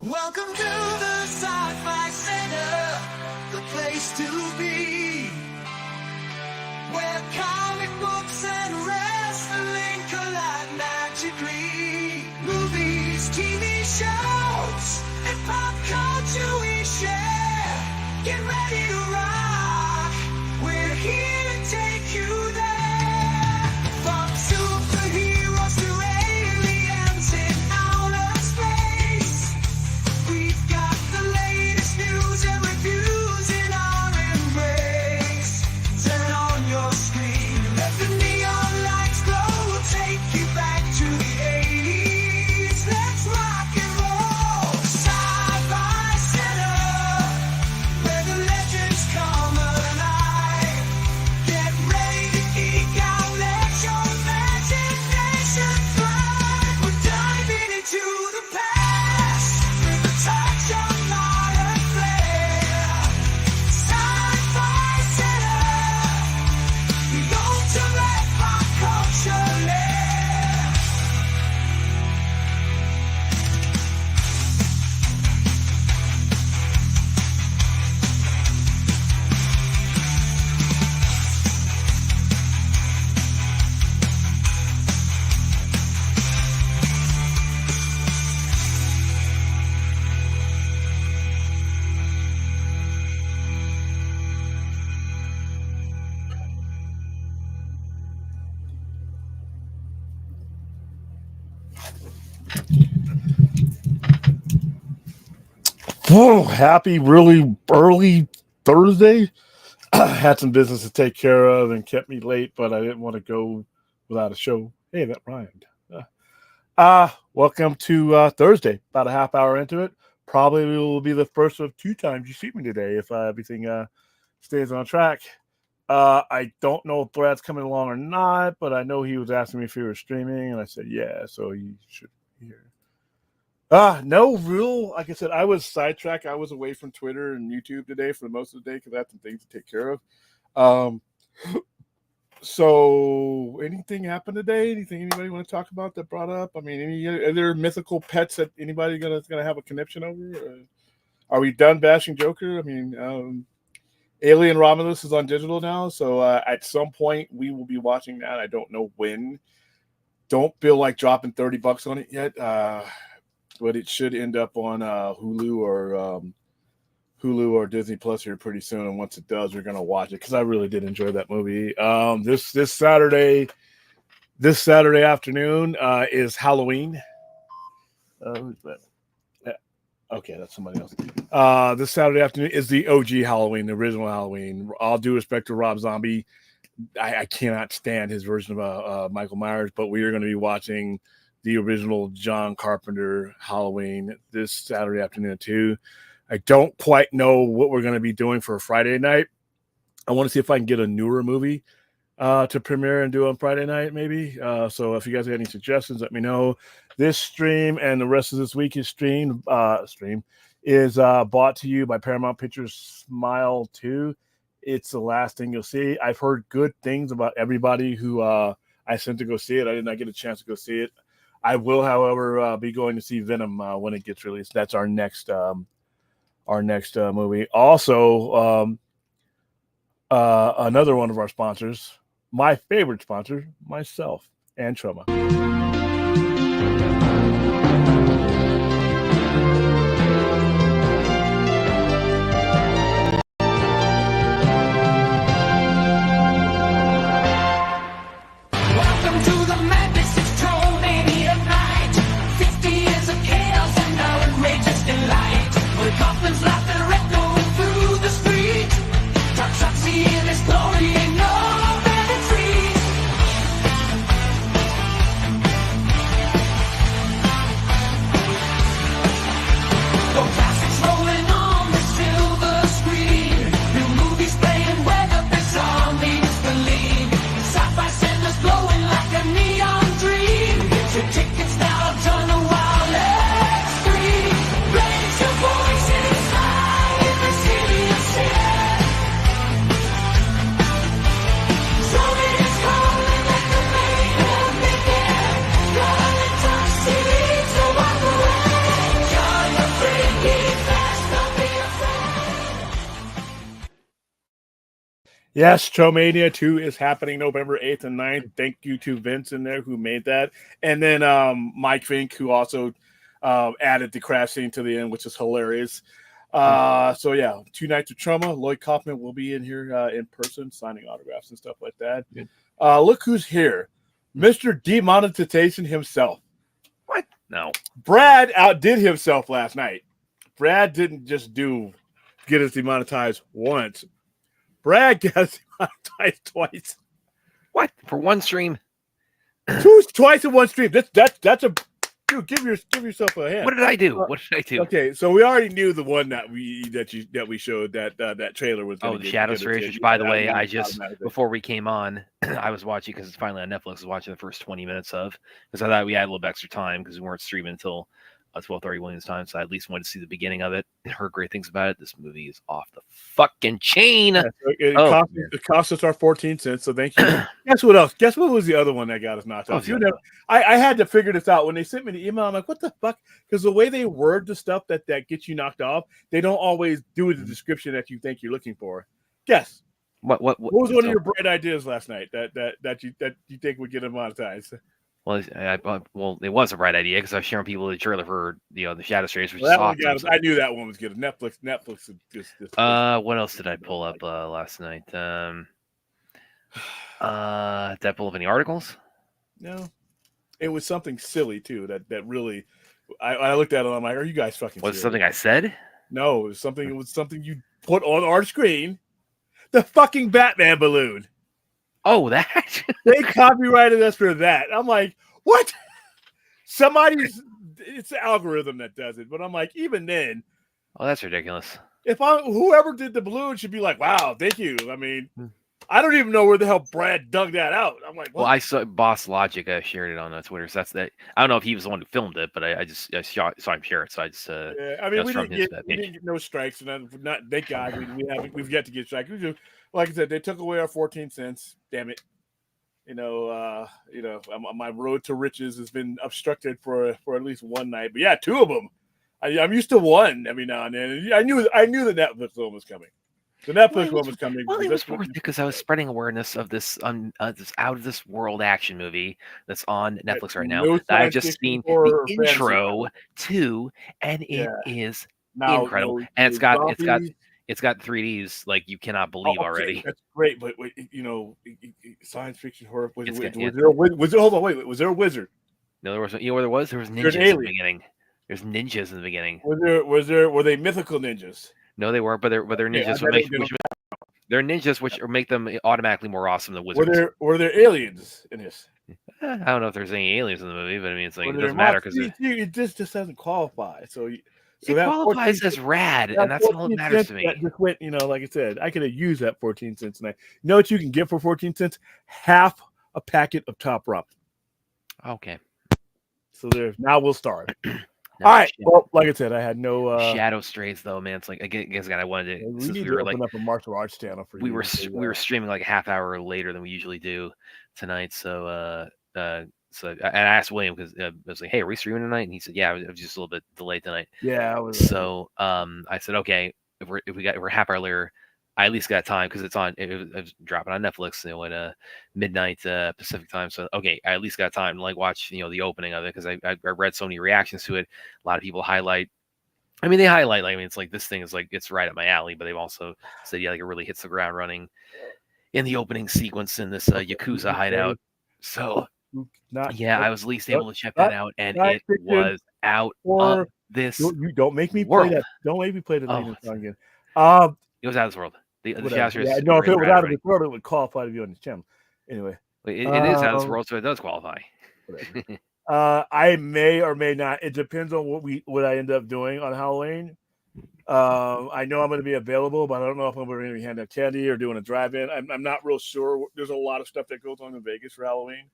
Welcome to the Sci-Fi Center, the place to be, where comic books and wrestling collide magically. Movies, TV shows, and pop culture we share. Get ready to rock, we're here to take you there. From superheroes to aliens in outer space, we've got the latest news and reviews in our embrace. Turn on your screen, let the neon lights glow, take you back to the 80s. Let's rock and roll. Sci-Fi Center, where the legends come alive. Get ready to geek out, let your imagination thrive. We're diving into the past with a touch of modern flair. Sci-Fi Center, the ultimate pop culture lair. Whoa, happy really early Thursday. Had some business to take care of and kept me late, but I didn't want to go without a show. Hey, that rhymed. Welcome to Thursday, about a half hour into it. Probably will be the first of two times you see me today if everything stays on track. I don't know if Brad's coming along or not, but I know he was asking me if he was streaming, and I said, yeah, so he should be here. No real, like I said, I was sidetracked. I was away from Twitter and YouTube today for most of the day because I had some things to take care of. So anything happened today? Anything anybody want to talk about that brought up? I mean, any other mythical pets that anybody gonna have a connection over? Are we done bashing Joker? I mean, Alien Romulus is on digital now, so at some point we will be watching that. I don't know when. Don't feel like dropping $30 on it yet. But it should end up on Hulu or Disney Plus here pretty soon. And once it does, we're gonna watch it because I really did enjoy that movie. This Saturday afternoon is Halloween. Who's that? Yeah. Okay, that's somebody else. This Saturday afternoon is the OG Halloween, the original Halloween. All due respect to Rob Zombie, I cannot stand his version of Michael Myers, but we are going to be watching the original John Carpenter Halloween this Saturday afternoon too. I don't quite know what we're going to be doing for a Friday night. I want to see if I can get a newer movie to premiere and do on Friday night, maybe. So if you guys have any suggestions, let me know. This stream and the rest of this week is brought to you by Paramount Pictures Smile 2. It's the last thing you'll see. I've heard good things about everybody who I sent to go see it. I did not get a chance to go see it. I will, however, be going to see Venom when it gets released. That's our next movie. Also, another one of our sponsors, my favorite sponsor, myself and Trauma. Welcome to the madness, it's Trollmania night. 50 years of chaos and outrageous delight. With coffins laughing and echoing through the street. Trucks seeing his glory, ain't no retreat. Yes, Tromania 2 is happening November 8th and 9th. Thank you to Vince in there who made that. And then Mike Fink, who also added the crash scene to the end, which is hilarious. So yeah, 2 nights of trauma. Lloyd Kaufman will be in here in person, signing autographs and stuff like that. Good. Look who's here, Mr. Demonetization himself. What? No. Brad outdid himself last night. Brad didn't just get us demonetized once. Brad got us demonetized twice. What? For one stream? Twice in one stream. That's a dude. Give yourself a hand. What did I do? What did I do? Okay, so we already knew the one that we showed that trailer was. Oh, the Shadow Series. Which, by the way, I just before we came on, I was watching because it's finally on Netflix. I was watching the first 20 minutes of because I thought we had a little bit extra time because we weren't streaming until 12:30 Williams time, so I at least wanted to see the beginning of it. Heard great things about it. This movie is off the fucking chain. Yeah, so it cost us our 14 cents. So thank you. Guess what else? Guess what was the other one that got us knocked off? I had to figure this out when they sent me the email. I'm like, what the fuck? Because the way they word the stuff that gets you knocked off, they don't always do the description that you think you're looking for. Guess. What was one of your bright ideas last night that you think would get them monetized? Well, it was a bright idea because I was showing people the trailer for the Shadow Series, which is awesome. I knew that one was good. Netflix. What else did I pull up last night? Did I pull up any articles? No, it was something silly too. That really, I looked at it. I'm like, are you guys fucking? Was it something I said? No, it was something you put on our screen. The fucking Batman balloon. Oh, that they copyrighted us for that. I'm like, what? It's the algorithm that does it. But I'm like, even then, oh, that's ridiculous. Whoever did the balloon should be like, wow, thank you. I mean, I don't even know where the hell Brad dug that out. I'm like, what? Well, I saw Boss Logic shared it on Twitter, so that's that. I don't know if he was the one who filmed it, but I saw him share it, so I just yeah. I mean, we didn't get no strikes, and not thank God we've yet to get strikes. Like I said, they took away our 14 cents. Damn it. My road to riches has been obstructed for at least one night. But yeah, 2 of them. I'm used to one every now and then. I knew the Netflix one was coming. The Netflix one was coming. Well, it was worth it because I was spreading awareness of this this out of this world action movie that's on Netflix right now. I've just seen the intro to, and it is incredible. And it's got 3Ds like you cannot believe already. That's great, but science fiction horror. Was there a wizard? No, there wasn't. You know where there was? There was ninjas in the beginning. There's ninjas in the beginning. Were they mythical ninjas? No, they weren't, but they're ninjas. They're ninjas, which make them automatically more awesome than wizards. Were there aliens in this? I don't know if there's any aliens in the movie, but I mean, it's like it doesn't matter because it just doesn't qualify. So it qualifies as rad, and that's all that matters to me. That just went, like I said, I could have used that 14 cents tonight. You know what you can get for 14 cents? Half a packet of Top Rump. Okay. So now we'll start. All right. Well, like I said, I had no Shadow Strays though, man. It's like again, I wanted to. We need to open up a martial arts channel for we were streaming like a half hour later than we usually do tonight. So and I asked William because I was like, "Hey, are we streaming tonight?" And he said, "Yeah, it was just a little bit delayed tonight." Yeah. So I said, "Okay, if we're half hour later, I at least got time because it's on. It was dropping on Netflix, at midnight Pacific time. So okay, I at least got time to like watch the opening of it because I read so many reactions to it. A lot of people highlight. I mean, they highlight like it's like this thing is like it's right up my alley, but they've also said like it really hits the ground running in the opening sequence in this Yakuza hideout. So I was at least able to check that out, and it was out of this. You don't make me world. Play that. Don't make me play the song again. It was out of this world. The if it was out of this world, it would qualify to be on this channel. Anyway, it is out of this world, so it does qualify. I may or may not. It depends on what I end up doing on Halloween. I know I'm going to be available, but I don't know if I'm going to be handing out candy or doing a drive-in. I'm not real sure. There's a lot of stuff that goes on in Vegas for Halloween.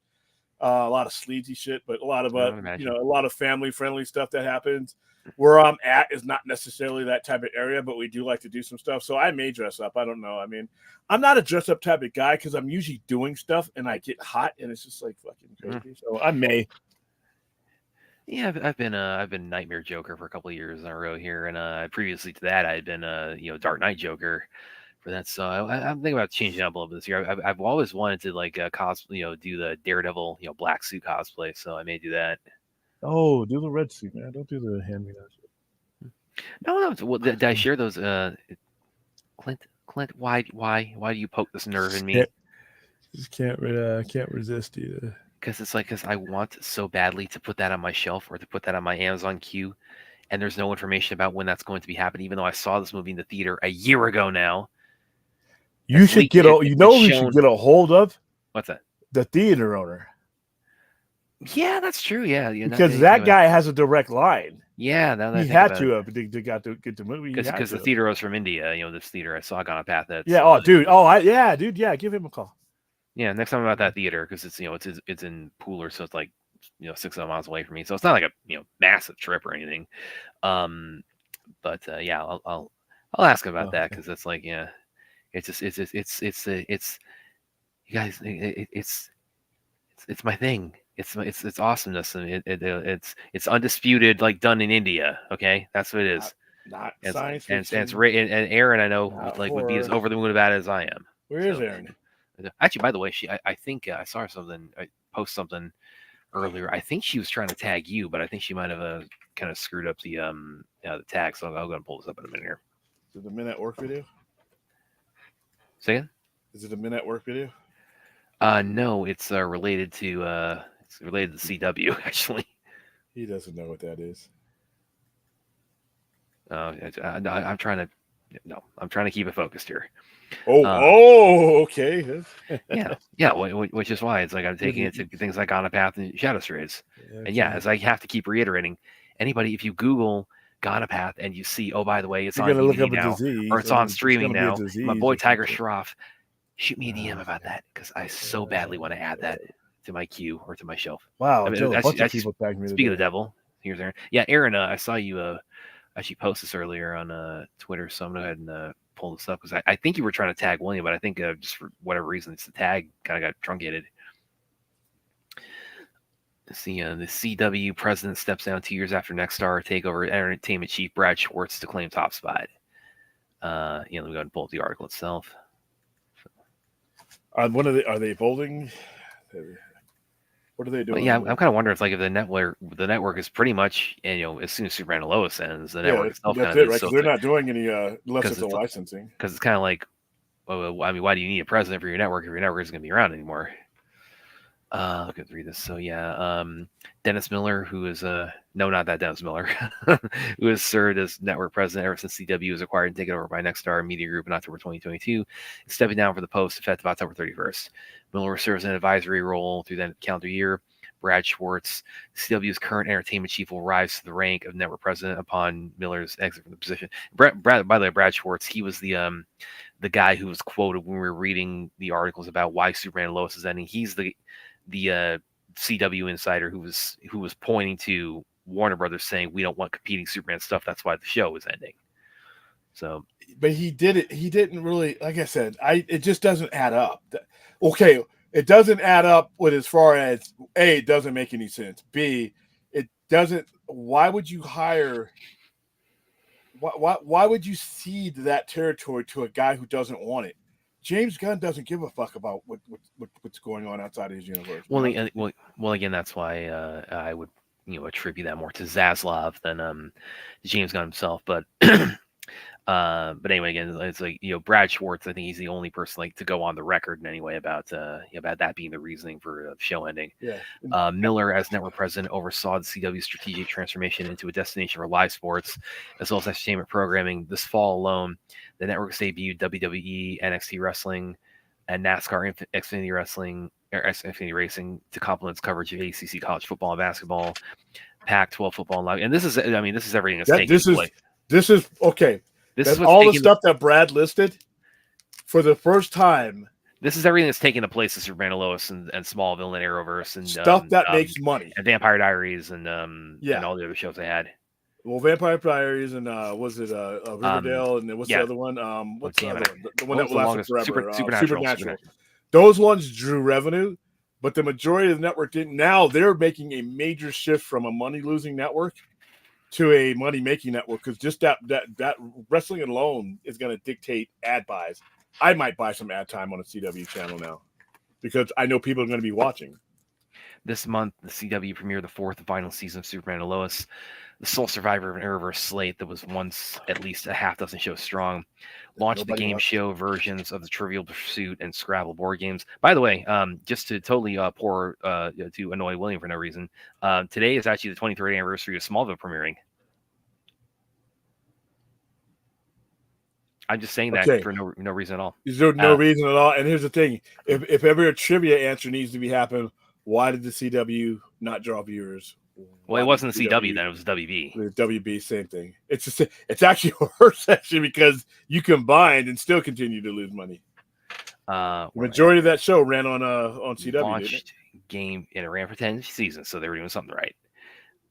A lot of sleazy shit, but a lot of a lot of family-friendly stuff that happens. Where I'm at is not necessarily that type of area, but we do like to do some stuff. So I may dress up. I don't know. I mean, I'm not a dress-up type of guy because I'm usually doing stuff and I get hot and it's just like fucking crazy. So I may. Yeah, I've been Nightmare Joker for a couple of years in a row here, and previously to that, I had been Dark Knight Joker for that. So I'm thinking about changing up a little bit this year. I've always wanted to like do the Daredevil, black suit cosplay. So I may do that. Oh, do the red suit, man. Don't do the hand me down. No. Well, did I share those? Clint, why do you poke this nerve in me? Just can't resist you. Because I want so badly to put that on my shelf or to put that on my Amazon queue, and there's no information about when that's going to be happening. Even though I saw this movie in the theater a year ago now. You should get who should get a hold of? What's that? The theater owner. Yeah, that's true. Yeah, because that guy has a direct line. Yeah, now that he had to get the movie because the theater was from India. This theater I saw on a path that. Yeah. Dude. Yeah. Give him a call. Yeah. Next time about that theater because it's it's in Pooler, so it's like 6 miles away from me. So it's not like a massive trip or anything. But yeah, I'll ask him about that because it's like it's you guys it's my thing. It's awesomeness and it's undisputed, like done in India. Okay, that's what it is. Not and, science and it's and Aaron, I know, would be as over the moon about it as I am. Where is Aaron? Actually, by the way, I think I saw something. I post something earlier. I think she was trying to tag you, but I think she might have kind of screwed up the tag. So I'm going to pull this up in a minute here. Is it a minute work video? Say again? Is it a minute work video? No, it's related to CW actually. He doesn't know what that is. I'm trying to keep it focused here. Okay. yeah. Which is why it's like I'm taking it to things like On a Path and Shadow Strays. And as I have to keep reiterating, anybody, if you Google Gone a Path and you see, oh, by the way, it's on DVD now, or it's on streaming now, my boy Tiger Shroff, shoot me a DM about that because I so badly want to add that to my queue or to my shelf. Wow, a bunch of people tagged me. Speaking of the devil, here's Aaron. Yeah, Aaron, I saw you actually post this earlier on Twitter, so I'm going to go ahead and pull this up because I think you were trying to tag William, but I think just for whatever reason, the tag kind of got truncated. Let's see, the CW president steps down 2 years after Nexstar takeover. Entertainment chief Brad Schwartz to claim top spot. Let me go ahead and pull up the article itself. Are they folding? What are they doing? Yeah, I'm kind of wondering if the network is pretty much, as soon as Superman and Lois ends, the network itself that's it, right? So they're not doing any unless it's a licensing. Because it's kind of like, well, I mean, why do you need a president for your network if your network isn't going to be around anymore? Let's read this. So Dennis Miller, who is no, not that Dennis Miller, who has served as network president ever since CW was acquired and taken over by Nexstar Media Group in October 2022, is stepping down for the post effective October 31st. Miller serves an advisory role through the calendar year. Brad Schwartz, CW's current entertainment chief, will rise to the rank of network president upon Miller's exit from the position. By the way, Brad Schwartz, he was the guy who was quoted when we were reading the articles about why Superman and Lois is ending. He's the CW insider who was pointing to Warner Brothers saying we don't want competing Superman stuff. That's why the show is ending. So, but he did it. He didn't really, like I said, it just doesn't add up. Okay, it doesn't add up with as far as A, it doesn't make any sense. B, it doesn't. Why would you hire? Why would you cede that territory to a guy who doesn't want it? James Gunn doesn't give a fuck about what's going on outside his universe. Well, again, that's why I would attribute that more to Zaslav than James Gunn himself. But anyway, again, it's like Brad Schwartz. I think he's the only person to go on the record in any way about that being the reasoning for the show ending. Yeah. Miller, as network president, oversaw the CW strategic transformation into a destination for live sports as well as entertainment programming. This fall alone, the network's debuted WWE, NXT Wrestling, and NASCAR Xfinity Wrestling or Xfinity Racing to complement its coverage of ACC college football and basketball, Pac-12 football, and live. And this is everything that's taking place. This is okay. That's all the stuff that Brad listed for the first time. This is everything that's taking the place of Superman and Lois and Smallville and Arrowverse and stuff that makes money and Vampire Diaries and all the other shows they had. Well, Vampire Diaries and was it Riverdale and what's the other one? What's the other one? The one that lasted forever. Supernatural. Those ones drew revenue, but the majority of the network didn't. Now they're making a major shift from a money losing network to a money-making network, because just that wrestling alone is going to dictate ad buys. I might buy some ad time on a CW channel now because I know people are going to be watching. This month, the CW premiered the 4th and final season of Superman and Lois, the sole survivor of an Arrowverse slate that was once at least a half dozen shows strong. Launched the game show versions of the Trivial Pursuit and Scrabble board games. By the way, just to totally to annoy William for no reason, today is actually the 23rd anniversary of Smallville premiering. I'm just saying that for no reason at all. There's no reason at all. And here's the thing: if ever a trivia answer needs to be happen, why did the CW not draw viewers? Well, it wasn't the CW then; it was WB. The WB, same thing. It's actually worse because you combined and still continue to lose money. The majority of that show ran on CW. Launched game and it ran for 10 seasons, so they were doing something right.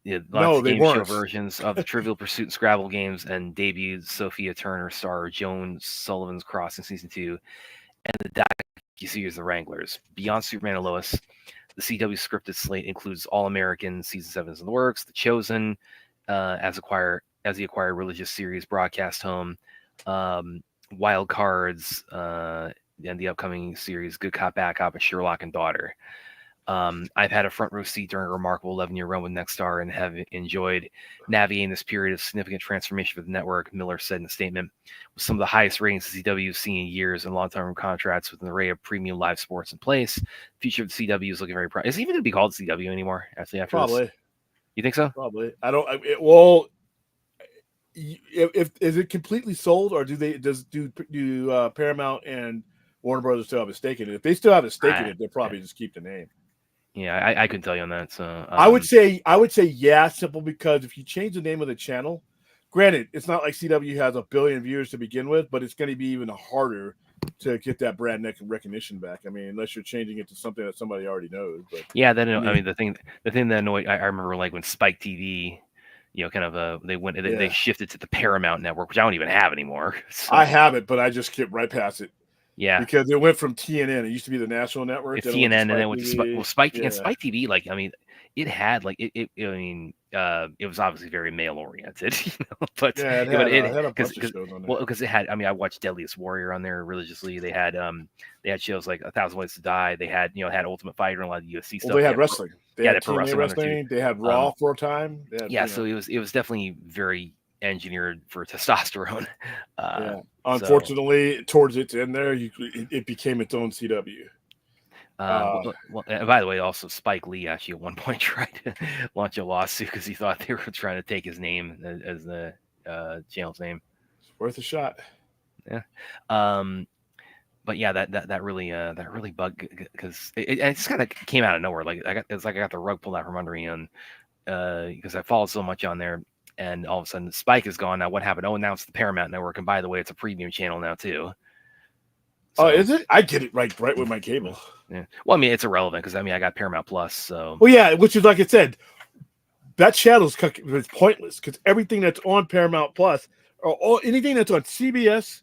No, they game weren't. Show versions of the Trivial Pursuit and Scrabble games, and debuted Sophia Turner star Joan Sullivan's Crossing season 2, and the docu-series The Wranglers. Beyond Superman and Lois, the CW scripted slate includes All American season 7 is in the works, The Chosen, as the acquired religious series broadcast home, Wild Cards, and the upcoming series Good Cop, Bad Cop, and Sherlock and Daughter. I've had a front row seat during a remarkable 11-year run with Nexstar and have enjoyed navigating this period of significant transformation for the network, Miller said in a statement. With some of the highest ratings the CW has seen in years and long-term contracts with an array of premium live sports in place, the future of the CW is looking very bright. Is it even going to be called CW anymore? After Probably. This? You think so? Probably. Is it completely sold, or do Paramount and Warner Brothers still have a stake in it? If they still have a stake in it, they'll probably just keep the name. Yeah, I couldn't tell you on that. So I would say yeah, simple because if you change the name of the channel, granted, it's not like CW has 1 billion viewers to begin with, but it's going to be even harder to get that brand recognition back. I mean, unless you're changing it to something that somebody already knows. But yeah, then I mean the thing that annoyed. I remember like when Spike TV, they shifted to the Paramount network, which I don't even have anymore. So. I have it, but I just skipped right past it. Yeah, because it went from TNN. It used to be the national network. It's TNN, and then went to Spike. And Spike TV, like I mean, it had like it. I mean, it was obviously very male oriented, but yeah, it had a bunch of shows on there. Well, because it had. I mean, I watched Deadliest Warrior on there religiously. They had shows like 1,000 Ways to Die. They had had Ultimate Fighter and a lot of UFC stuff. They had wrestling. They had pro wrestling. They had Raw for a time. So it was definitely very engineered for testosterone. Unfortunately, towards its end there, it became its own CW. And by the way, also Spike Lee actually at one point tried to launch a lawsuit because he thought they were trying to take his name as the channel's name. It's worth a shot. Yeah. But yeah, that really bugged because it just kind of came out of nowhere. Like I got the rug pulled out from under me, and because I followed so much on there. And all of a sudden, Spike is gone. Now, what happened? Oh, now it's the Paramount Network. And by the way, it's a premium channel now, too. So, is it? I get it right with my cable. Yeah. Well, I mean, it's irrelevant because, I mean, I got Paramount Plus, so. Well, yeah, which is like I said, that channel's pointless because everything that's on Paramount Plus or anything that's on CBS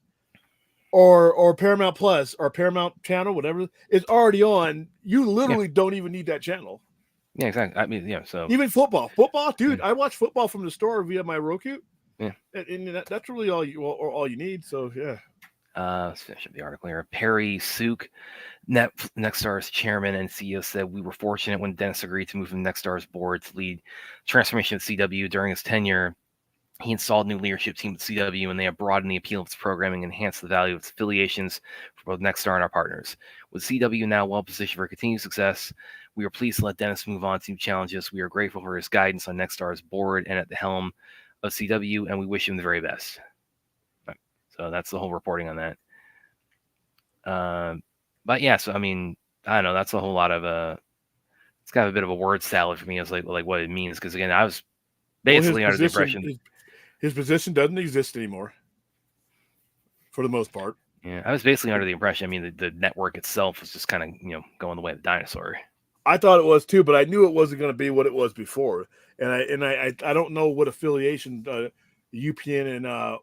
or Paramount Plus or Paramount Channel, whatever, is already on. You literally don't even need that channel. Yeah, exactly. I mean, yeah. So even football, dude. I watch football from the store via my Roku. Yeah, and that's really all you need. So yeah. Let's finish up the article here. Perry Sook, Nexstar's chairman and CEO, said we were fortunate when Dennis agreed to move from Nexstar's board to lead transformation of CW during his tenure. He installed a new leadership team at CW, and they have broadened the appeal of its programming and enhanced the value of its affiliations for both Nexstar and our partners. With CW now well positioned for continued success, we are pleased to let Dennis move on to new challenges. We are grateful for his guidance on Nexstar's board and at the helm of CW, and we wish him the very best. Right. So that's the whole reporting on that. But yeah, so I mean, I don't know. That's a whole lot of it's kind of a bit of a word salad for me as like what it means. Because again, I was basically under the impression his position doesn't exist anymore, for the most part. Yeah, I was basically under the impression. I mean, the network itself was just kind of going the way of the dinosaur. I thought it was too, but I knew it wasn't going to be what it was before. And I don't know what affiliation UPN and not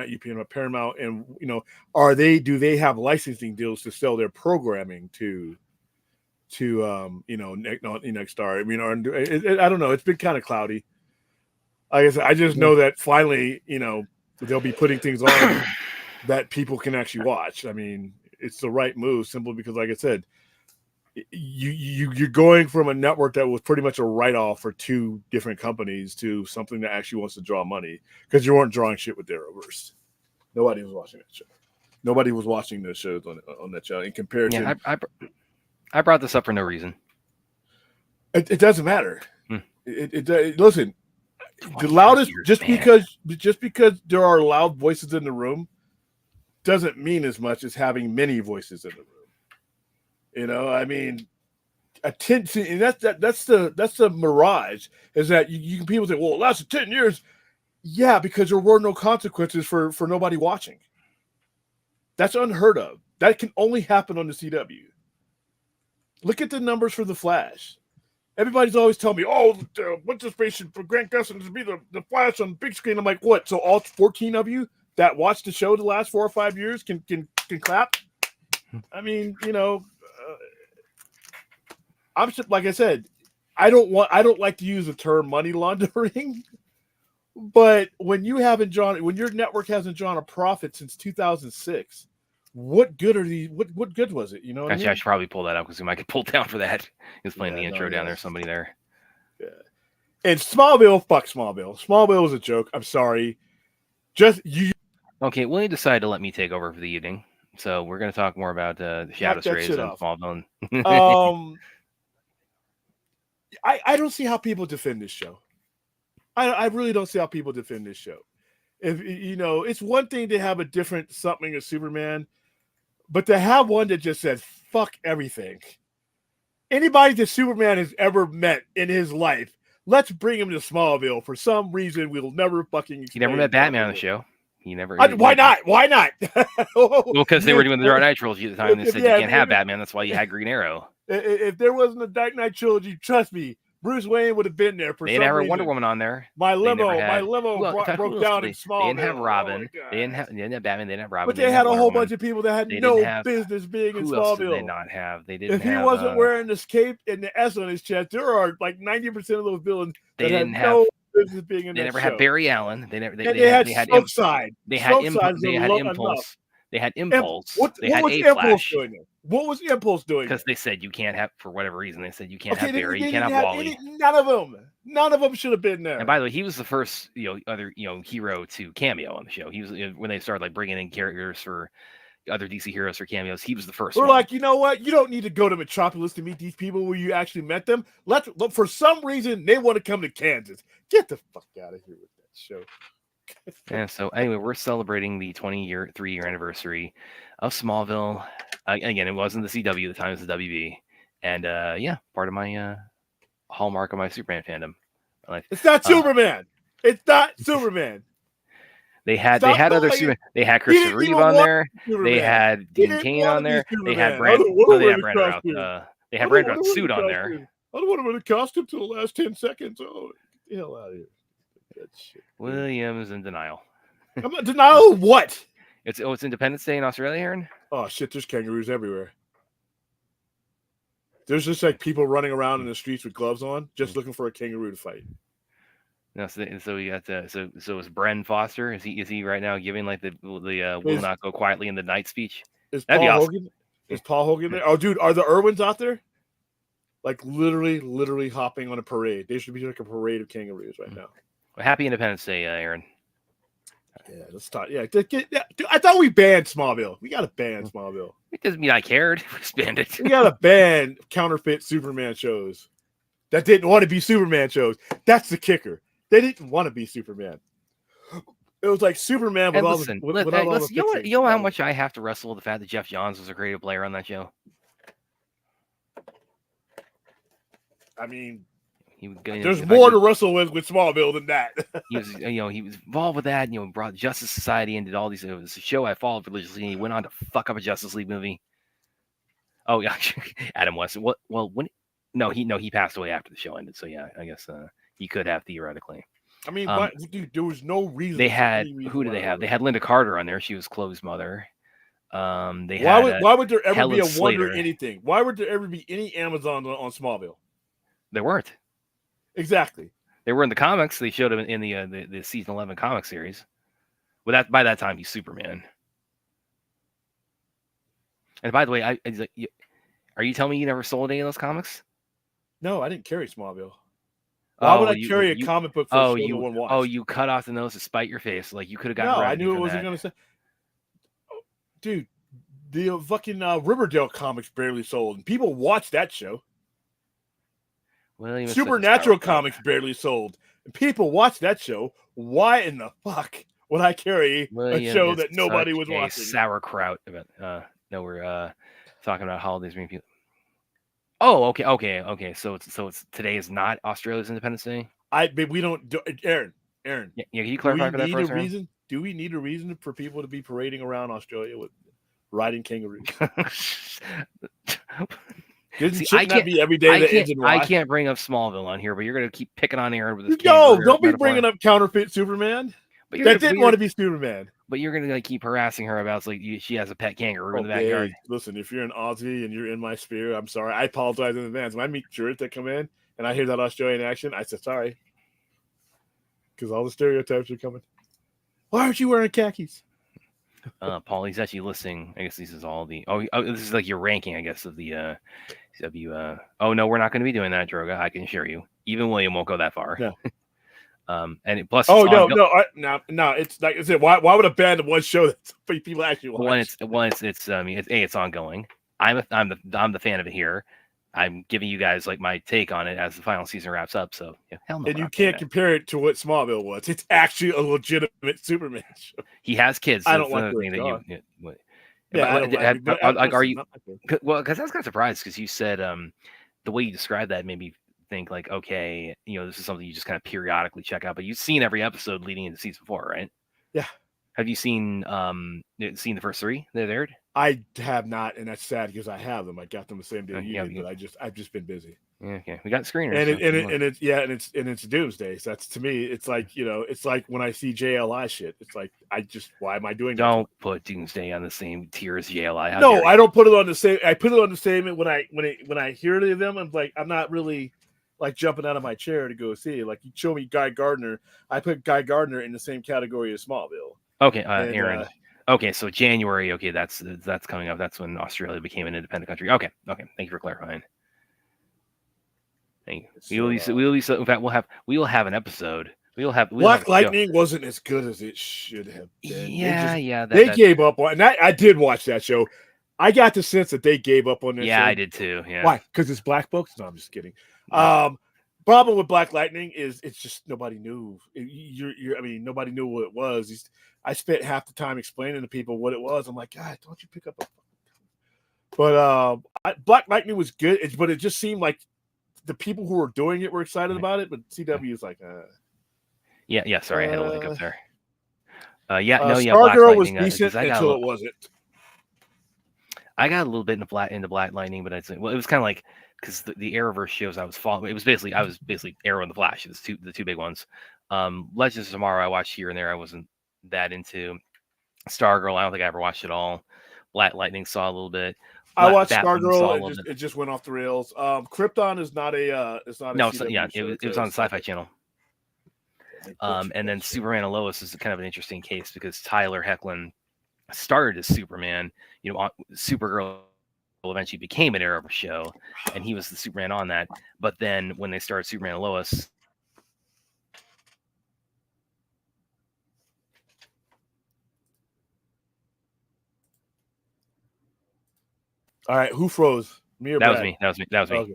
UPN but Paramount and do they have licensing deals to sell their programming to Nexstar? I mean, I don't know. It's been kind of cloudy. Like I said, I just know that finally, they'll be putting things on that people can actually watch. I mean, it's the right move simply because, like I said, you're going from a network that was pretty much a write-off for two different companies to something that actually wants to draw money, because you weren't drawing shit with Arrowverse. Nobody was watching that show. Nobody was watching those shows on that show in comparison. Yeah, I brought this up for no reason. It doesn't matter. Hmm. Listen, the loudest just because there are loud voices in the room doesn't mean as much as having many voices in the room. I mean, attention, and that's the mirage, is that you people say, well, it lasted 10 years. Yeah, because there were no consequences for nobody watching. That's unheard of. That can only happen on the CW. Look at the numbers for The Flash. Everybody's always telling me, oh, what's the space for Grant Gustin to be the Flash on the big screen? I'm like, what? So all 14 of you that watched the show the last 4 or 5 years can clap? I mean, I'm like I said, I don't like to use the term money laundering, but when your network hasn't drawn a profit since 2006, what good are these? What good was it? Actually, I should probably pull that up because we might get pulled down for that. He was playing the intro down there. Somebody there. Yeah. And Smallville, fuck Smallville. Smallville was a joke. I'm sorry. Just you. Okay, William decided to let me take over for the evening, so we're going to talk more about the Shadow Strays and Smallville. I don't see how people defend this show. I really don't see how people defend this show. If it's one thing to have a different something of Superman, but to have one that just says fuck everything. Anybody that Superman has ever met in his life, let's bring him to Smallville. For some reason, we'll never fucking explain. He never met Batman on the show. He never. Why not? Why not? Well, because they were doing the Dark Knight trilogy at the time. They said you can't have Batman. That's why you had Green Arrow. If there wasn't a Dark Knight trilogy, trust me, Bruce Wayne would have been there for some reason. They didn't have Wonder Woman on there. My limo broke down in Smallville. They didn't have Robin. They didn't have Batman. They didn't have Robin. But they had a whole bunch of people that had no business being in Smallville. Who else did they not have? They didn't. If he wasn't wearing this cape and the S on his chest, there are like 90% of those villains that had no business being in. They never had Barry Allen. They never. They had Side. They had Impulse. They had Impulse. What was Impulse doing there? What was Impulse doing? Because they said you can't have, for whatever reason, they said you can't have Barry, you can't have Wally. None of them should have been there. And by the way, he was the first, other, hero to cameo on the show. He was when they started like bringing in characters for other DC heroes for cameos. He was the first. We're like, you know what? You don't need to go to Metropolis to meet these people where you actually met them. Look, for some reason, they want to come to Kansas. Get the fuck out of here with that show. Yeah. So anyway, we're celebrating the 3-year anniversary of Smallville. Again, it wasn't the CW at the time; it was the WB. And part of my hallmark of my Superman fandom. It's not Superman. It's not Superman. They had other Superman. They had Christopher Reeve on there. They had Dean Cain on there. They had Brandon Routh. They had Brandon Routh's suit on there. I don't want to wear the costume till the last 10 seconds. Oh, get the hell out of here. That shit. Williams in denial. I'm not denial of what? It's Independence Day in Australia, Aaron. Oh shit! There's kangaroos everywhere. There's just like people running around in the streets with gloves on, just looking for a kangaroo to fight. No, so we got so is Bren Foster? Is he right now giving like the will not go quietly in the night speech? Is Paul Hogan there? Oh, dude, are the Irwins out there? Like literally hopping on a parade. They should be like a parade of kangaroos right now. Well, happy Independence Day, Aaron. Yeah, let's talk. Yeah, dude, I thought we banned Smallville. We got to ban Smallville. It doesn't mean I cared. We just banned it. We got to ban counterfeit Superman shows that didn't want to be Superman shows. That's the kicker. They didn't want to be Superman. It was like Superman with all the you know how much I have to wrestle with the fact that Jeff Johns was a creative player on that show. I mean, there's more to wrestle with Smallville than that. He was involved with that. Brought Justice Society and did all these. It was a show I followed religiously. And he went on to fuck up a Justice League movie. Oh yeah, Adam West. Well, he passed away after the show ended. So yeah, I guess he could have theoretically. I mean, dude, there was no reason. They had who did they have? They had Linda Carter on there. She was Chloe's mother. Why would there ever Helen be a Slater. Wonder anything? Why would there ever be any Amazon on Smallville? There weren't. Exactly. They were in the comics. They showed him in the season 11 comic series. Well, by that time he's Superman. And by the way, are you telling me you never sold any of those comics? No, I didn't carry Smallville. Why would I carry a comic book for a show no one watched? Oh, you cut off the nose to spite your face. Like you could have gotten. No, I knew it wasn't going to say. Dude, the fucking Riverdale comics barely sold, and people watched that show. Well, Supernatural comics barely sold, and people watched that show. Why in the fuck would I carry a show that nobody was watching? Sauerkraut. No, we're talking about holidays being people. Oh, okay. So it's today is not Australia's Independence Day. We don't. Aaron. Yeah, can you clarify for that for us? Do we need a reason for people to be parading around Australia with riding kangaroos? Shouldn't that be every day that ends in Y? I can't bring up Smallville on here, but you're gonna keep picking on Aaron with this. No, don't be bringing up counterfeit Superman. That didn't want to be Superman. But you're gonna keep harassing her about she has a pet kangaroo in the backyard. Listen, if you're an Aussie and you're in my sphere, I'm sorry. I apologize in advance. When I meet jurors that come in and I hear that Australian accent, I said sorry. Because all the stereotypes are coming. Why aren't you wearing khakis? Paul, he's actually listening. I guess this is all the this is like your ranking, I guess, of the CW. Oh no, we're not going to be doing that, Droga. I can assure you. Even William won't go that far. No. Plus, no. It's like I said. Why would a band of one show that people actually watch? It's ongoing. I'm the fan of it here. I'm giving you guys like my take on it as the final season wraps up. So hell no. And you can't compare it to what Smallville was. It's actually a legitimate Superman show. He has kids. So I don't like that are you? Well, because I was kind of surprised because you said the way you described that made me think like, okay, this is something you just kind of periodically check out. But you've seen every episode leading into season 4, right? Yeah. Have you seen the first 3 that aired? I have not, and that's sad because I have them. I got them the same day you did, but I've just been busy. Yeah, okay, we got screeners, and it's Doomsday. So that's to me, it's like it's like when I see JLI shit. It's like why am I doing? Don't put Doomsday on the same tier as JLI. No, I don't put it on the same. I put it on the same when I hear it of them. I'm like, I'm not really like jumping out of my chair to go see it. Like you show me Guy Gardner, I put Guy Gardner in the same category as Smallville. Okay, Aaron. Okay, so January. Okay, that's coming up. That's when Australia became an independent country. Okay. Thank you for clarifying. Thank you. In fact, we will have an episode. Black Lightning wasn't as good as it should have been. Yeah. They gave up on. And I did watch that show. I got the sense that they gave up on that. Yeah, show. I did too. Yeah. Why? Because it's black folks. No, I'm just kidding. Problem with Black Lightning is it's just nobody knew. Nobody knew what it was. I spent half the time explaining to people what it was. I'm like, God, don't you pick up a. But Black Lightning was good, but it just seemed like the people who were doing it were excited about it. But CW is like, Yeah. Sorry, I had a link up there. Stargirl was decent until it wasn't. I got a little bit into Black Lightning, but it was kind of like because the Arrowverse shows I was following. I was basically Arrow and the Flash. It was the two big ones. Legends of Tomorrow I watched here and there. I wasn't that into. Stargirl I don't think I ever watched it all. Black Lightning saw a little bit. I watched Stargirl. It just went off the rails. Krypton is not a. It's not. No, it was on the Sci-Fi Channel. And then Superman and Lois is kind of an interesting case because Tyler Hoechlin started as Superman. Supergirl eventually became an Arrowverse show, and he was the Superman on that. But then when they started Superman and Lois. All right, who froze? Me or that Brad? was me. Okay.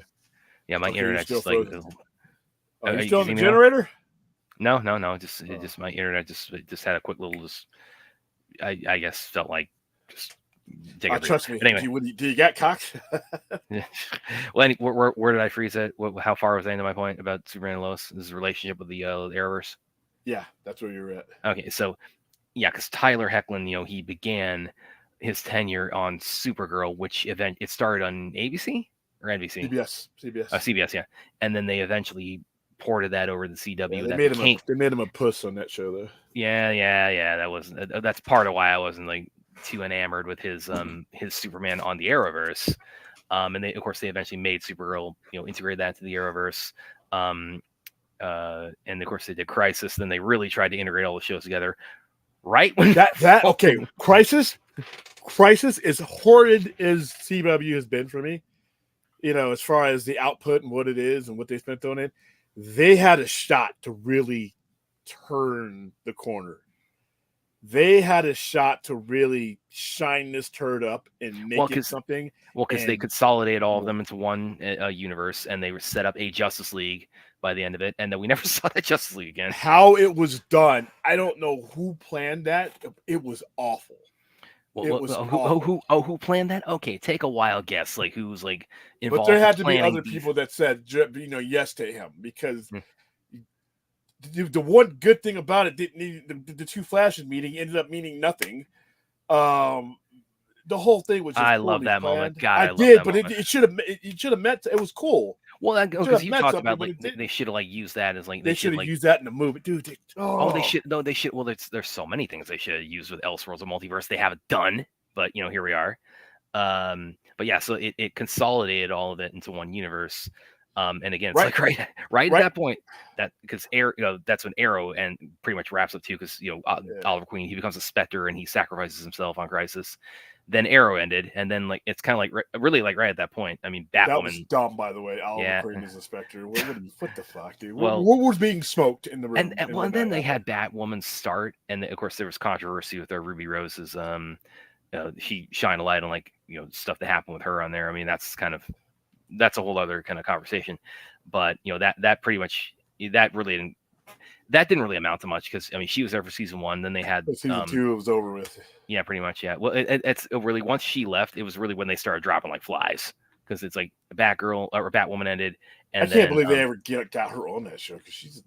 Yeah, my internet just like. Are you still on the generator? No. Just my internet just had a quick little. I guess felt like just. Trust me. Anyway, do you get cocked? Well, where did I freeze it? How far was I into my point about Superman and Lois? This relationship with the Arrowverse. Yeah, that's where you're at. Okay, so yeah, because Tyler Hoechlin, he began his tenure on Supergirl, which it started on ABC or NBC? CBS. CBS, yeah. And then they eventually ported that over to the CW. Yeah, they made him a puss on that show, though. Yeah. That's part of why I wasn't like too enamored with his Superman on the Arrowverse. And they eventually made Supergirl, integrate that to the Arrowverse. And of course they did Crisis. Then they really tried to integrate all the shows together. Right when That okay, Crisis is horrid as CW has been for me. As far as the output and what it is and what they spent on it, they had a shot to really turn the corner. They had a shot to really shine this turd up and make it something. Well, because they consolidated all of them into one universe, and they set up a Justice League by the end of it, and then we never saw that Justice League again. How it was done, I don't know who planned that. It was awful. Who planned that? Okay, take a wild guess. Like who's like involved? But there had to be other people that said yes to him, because the one good thing about it didn't need the two Flashes meeting ended up meaning nothing. The whole thing was just I love that moment. God, I did, but it should have meant it was cool. Well, because you talked about like they should have like used that as like they should have used that in the movie, dude. They should. No, they should. Well, there's so many things they should have used with Elseworlds and Multiverse. They haven't done, but here we are. But yeah, so it consolidated all of it into one universe. And again, it's right at that point that because that's when Arrow and pretty much wraps up too, because Oliver Queen, he becomes a Spectre and he sacrifices himself on Crisis. Then Arrow ended, and then like it's kind of like really like right at that point. I mean, Batwoman. That was dumb, by the way. Oliver Queen is a Spectre. What the fuck, dude? What was being smoked in the room? And then they had Batwoman start, and of course there was controversy with her Ruby Rose's. She shined a light on like stuff that happened with her on there. I mean, that's a whole other kind of conversation. But that pretty much that didn't really amount to much, because I mean she was there for season 1. Then they had season 2. It was over with. Yeah, pretty much. Yeah. Well, it's really once she left, it was really when they started dropping like flies, because it's like Batgirl or Batwoman ended. And I can't believe they ever got her on that show, because she's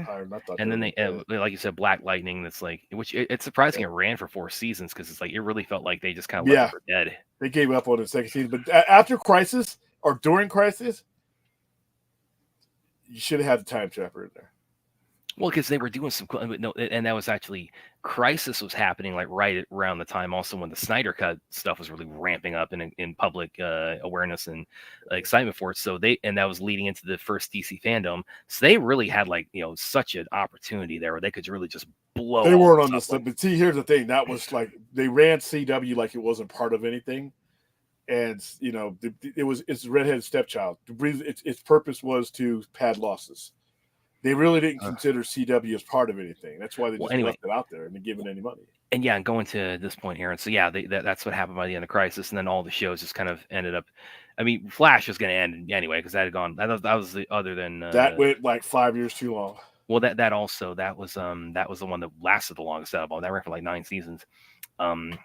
hired. And then they like you said, Black Lightning. That's like it's surprising it ran for 4 seasons, because it's like it really felt like they just kind of left her dead. They gave up on the second season, but after Crisis or during Crisis, you should have had the Time Trapper in there. Well, because they were doing some and that was actually Crisis was happening like right around the time also when the Snyder Cut stuff was really ramping up in public awareness and excitement for it. So that was leading into the first DC fandom. So they really had like such an opportunity there where they could really just blow. They weren't on this stuff, but see, here's the thing: that was like they ran CW like it wasn't part of anything, and it's redheaded stepchild. Its purpose was to pad losses. They really didn't consider CW as part of anything. That's why they just left it out there and didn't give it any money. And yeah, going to this point, Aaron. So yeah, that's what happened by the end of Crisis, and then all the shows just kind of ended up. I mean, Flash was going to end anyway because that had gone. That was the other than that went like 5 years too long. Well, that was the one that lasted the longest out of all. That ran for like 9 seasons, and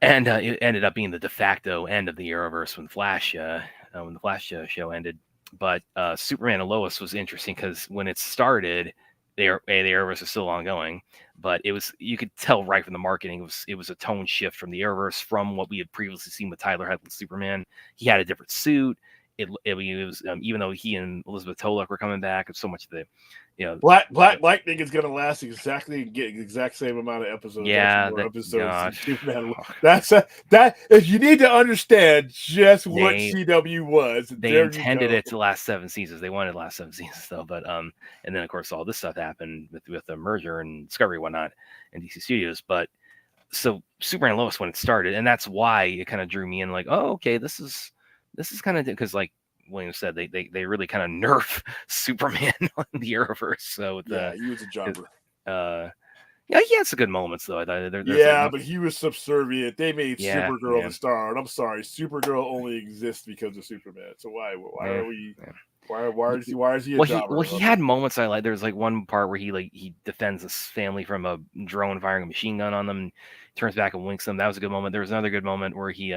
it ended up being the de facto end of the Arrowverse when the Flash show ended. But Superman and Lois was interesting because when it started, the Arrowverse was still ongoing, but you could tell right from the marketing it was a tone shift from the Arrowverse from what we had previously seen with Tyler Head with Superman. He had a different suit. It was even though he and Elizabeth Tolek were coming back, it's so much of the Black Lightning is going to last exactly the exact same amount of episodes. Yeah, that's that. If you need to understand just what CW was, they intended it to last 7 seasons. They wanted to last 7 seasons though, but and then of course all this stuff happened with the merger and Discovery and whatnot in DC Studios. But so Superman and Lois when it started, and that's why it kind of drew me in. Like, oh, okay, this is kind of because like William said, they really kind of nerf Superman on the Arrowverse. So he was a jobber. He had some good moments though. But he was subservient. They made Supergirl the star, and I'm sorry, Supergirl only exists because of Superman. So why are we? Yeah. Why is he a jobber? He had moments I like. There's like one part where he defends his family from a drone firing a machine gun on them, turns back and winks them. That was a good moment. There was another good moment where he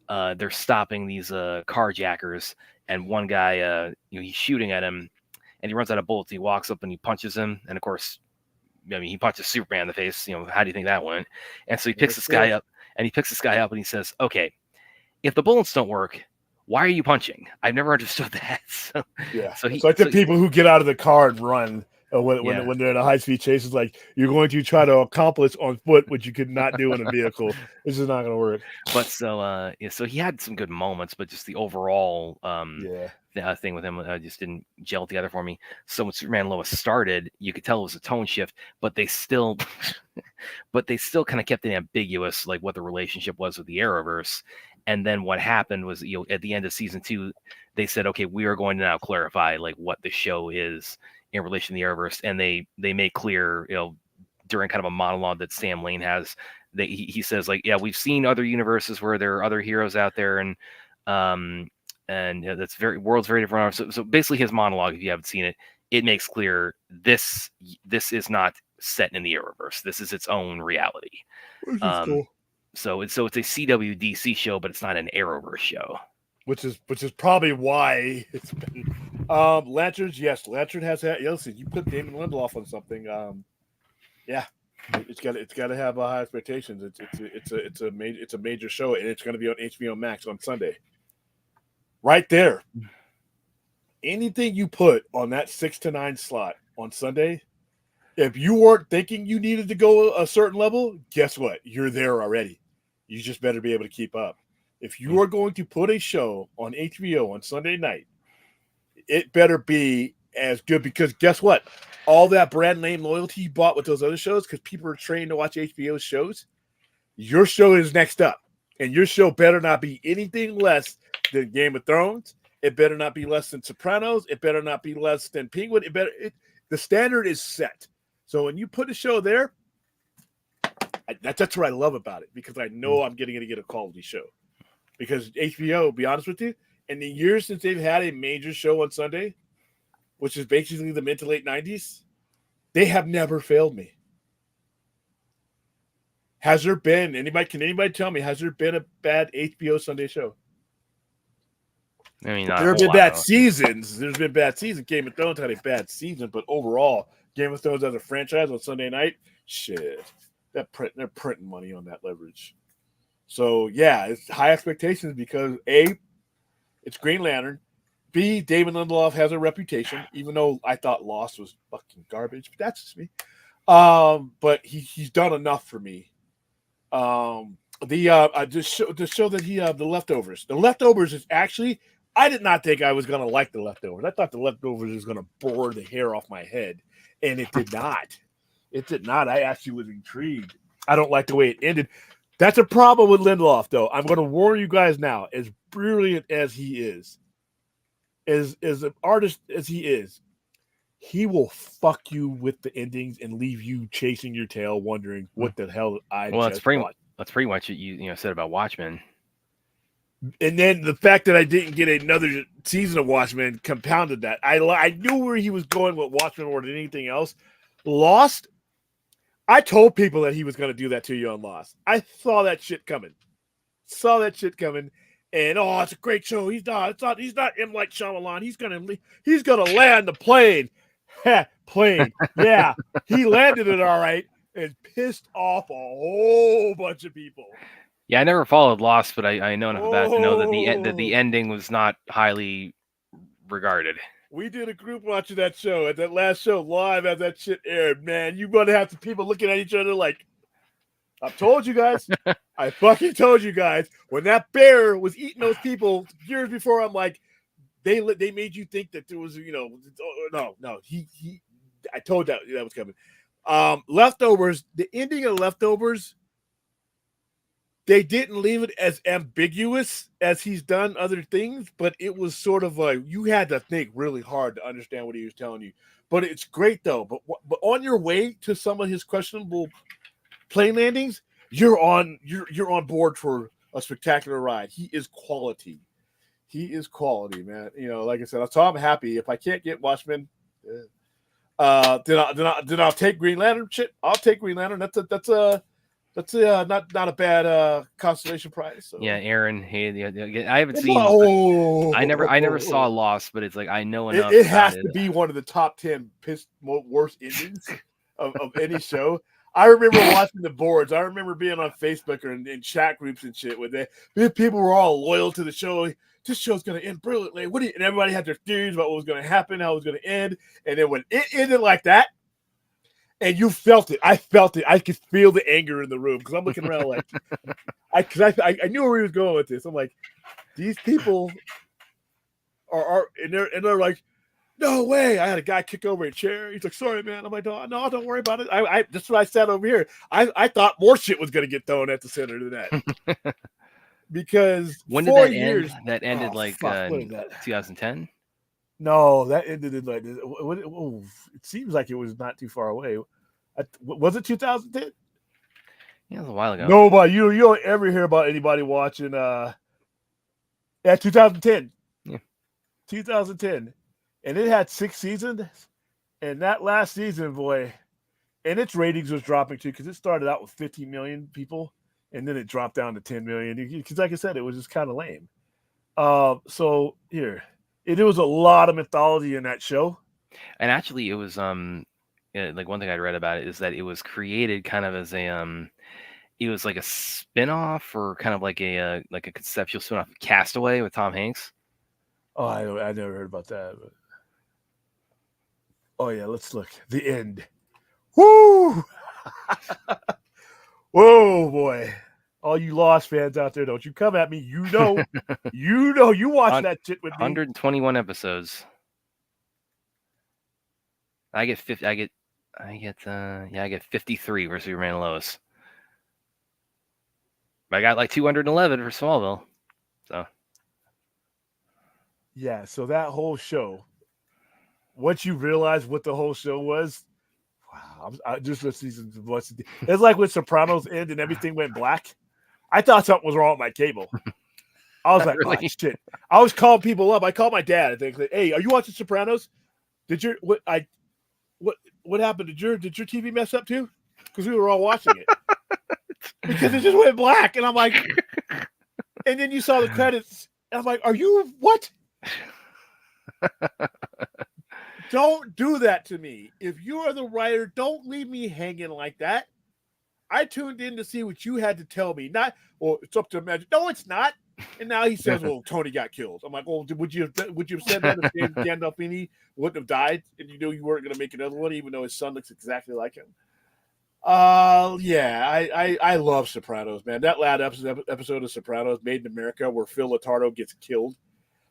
they're stopping these carjackers, and one guy he's shooting at him, and he runs out of bullets. He walks up and he punches him, and of course, I mean, he punches Superman in the face. How do you think that went? And so he picks this guy up, and he says, "Okay, if the bullets don't work, why are you punching? I've never understood that." So it's like the people who get out of the car and run. When they're in a high-speed chase, it's like you're going to try to accomplish on foot what you could not do in a vehicle. This is not going to work. But so he had some good moments, but just the overall thing with him just didn't gel together for me. So when Superman Lois started, you could tell it was a tone shift, but they still, kind of kept it ambiguous, like what the relationship was with the Arrowverse. And then what happened was, at the end of season 2, they said, okay, we are going to now clarify like what the show is in relation to the Arrowverse, and they made clear, during kind of a monologue that Sam Lane has, that he says like, yeah, we've seen other universes where there are other heroes out there, and that's world's very different. So basically his monologue, if you haven't seen it, it makes clear this is not set in the Arrowverse. This is its own reality. Which is cool. So it's a CWDC show, but it's not an Arrowverse show. Which is probably why it's been Lanterns. Yes, Lantern has had. Listen, you put Damon Lindelof on something. Yeah, it's got to have high expectations. It's a major show, and it's going to be on HBO Max on Sunday. Right there. Anything you put on that 6 to 9 slot on Sunday, if you weren't thinking you needed to go a certain level, guess what? You're there already. You just better be able to keep up. If you are going to put a show on HBO on Sunday night, it better be as good, because guess what? All that brand name loyalty you bought with those other shows, because people are trained to watch HBO shows, your show is next up. And your show better not be anything less than Game of Thrones. It better not be less than Sopranos. It better not be less than Penguin. The standard is set. So when you put a show there, that's what I love about it, because I know I'm going to get a quality show. Because HBO, be honest with you, in the years since they've had a major show on Sunday, which is basically the mid to late 90s, they have never failed me. Has there been can anybody tell me, has there been a bad HBO Sunday show? I mean, there have been bad seasons. There's been bad seasons. Game of Thrones had a bad season, but overall, Game of Thrones as a franchise on Sunday night, shit, they're printing money on that leverage. So yeah, it's high expectations because A, it's Green Lantern. B, David Lindelof has a reputation, even though I thought Lost was fucking garbage, but that's just me. But he's done enough for me. The show that he The Leftovers. The Leftovers is actually, I did not think I was gonna like The Leftovers. I thought The Leftovers was gonna bore the hair off my head, and it did not. It did not. I actually was intrigued. I don't like the way it ended. That's a problem with Lindelof, though. I'm going to warn you guys now. As brilliant as he is, as an artist as he is, he will fuck you with the endings and leave you chasing your tail, wondering what the hell I just that's pretty much what you said about Watchmen. And then the fact that I didn't get another season of Watchmen compounded that. I knew where he was going with Watchmen more than anything else. Lost, I told people that he was going to do that to you on Lost. I saw that shit coming. And it's a great show. He's not M. Night Shyamalan. He's gonna land the plane. Plane. Yeah, he landed it all right and pissed off a whole bunch of people. Yeah, I never followed Lost, but I know enough about it to know that the ending was not highly regarded. We did a group watching that show, at that last show live as that shit aired. Man, you better have the people looking at each other like, I've told you guys. I fucking told you guys. When that bear was eating those people years before, I'm like, they made you think that there was, no. I told that was coming. Leftovers, the ending of Leftovers, they didn't leave it as ambiguous as he's done other things, but it was sort of like you had to think really hard to understand what he was telling you. But it's great though. But on your way to some of his questionable plane landings, you're on board for a spectacular ride. He is quality. Man. Like I said, so I'm happy. If I can't get Watchmen, then I'll take Green Lantern. Shit, I'll take Green Lantern. That's not a bad consolation prize. So. Yeah, Aaron. Hey, I haven't seen. I never saw Lost, but it's like I know enough. It has to be one of the top 10 worst endings of any show. I remember watching the boards. I remember being on Facebook or in chat groups and shit where people were all loyal to the show. This show's going to end brilliantly. And everybody had their theories about what was going to happen, how it was going to end. And then when it ended like that, and you felt it, I felt it. I could feel the anger in the room because I'm looking around like, I knew where he was going with this. I'm like, these people and they're like, no way. I had a guy kick over a chair. He's like, sorry, man. I'm like, no, don't worry about it. I that's what I said over here. I thought more shit was gonna get thrown at the center than that. Because When did 4 that years end? That ended oh, like fuck, what is that? 2010. No, that ended in like it seems like it was not too far away. Was it 2010? Yeah, it was a while ago. No, but you don't ever hear about anybody watching 2010. Yeah. 2010. And it had 6 seasons. And that last season, boy, and its ratings was dropping too, because it started out with 15 million people, and then it dropped down to 10 million. Because like I said, it was just kind of lame. So here. It was a lot of mythology in that show. And actually, it was like one thing I read about it is that it was created kind of as a it was like a spin-off or kind of like a conceptual spin-off of Castaway with Tom Hanks. Oh, I never heard about that. But... Oh yeah, let's look. The end. Woo! Whoa, boy. All you Lost fans out there, don't you come at me. You watch that shit with me. 121 episodes. I get 50. I get 53 for Superman and Lois. But I got like 211 for Smallville. So. Yeah, so that whole show. Once you realize what the whole show was, wow! I just listened to it's like when Sopranos ended and everything went black. I thought something was wrong with my cable. I was like, really? Oh, shit. I was calling people up. I called my dad. I think, hey, are you watching Sopranos? What happened? Did your TV mess up too? Because we were all watching it. Because it just went black. And I'm like, and then you saw the credits. And I'm like, are you what? Don't do that to me. If you are the writer, don't leave me hanging like that. I tuned in to see what you had to tell me. Not, well, it's up to imagine. No, it's not. And now he says, well, Tony got killed. I'm like, well, would you have said that if Gandolfini wouldn't have died and you knew you weren't going to make another one, even though his son looks exactly like him? Yeah, I love Sopranos, man. That last episode of Sopranos, Made in America, where Phil Lotaro gets killed.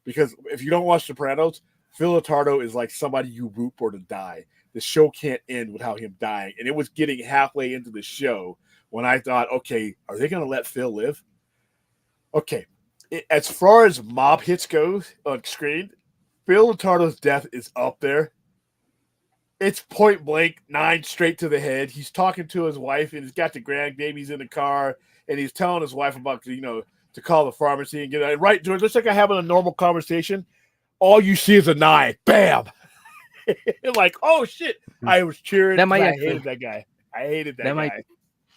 Because if you don't watch Sopranos, Phil Lotaro is like somebody you root for to die. The show can't end without him dying. And it was getting halfway into the show when I thought, okay, are they going to let Phil live? Okay. As far as mob hits goes on screen, Phil Lotaro's death is up there. It's point blank, 9 straight to the head. He's talking to his wife, and he's got the grandbabies in the car, and he's telling his wife about, to call the pharmacy and get it. Right, George, just like I'm having a normal conversation, all you see is a knife. Bam! Like, oh shit! I was cheering. I hated that guy. I hated that guy.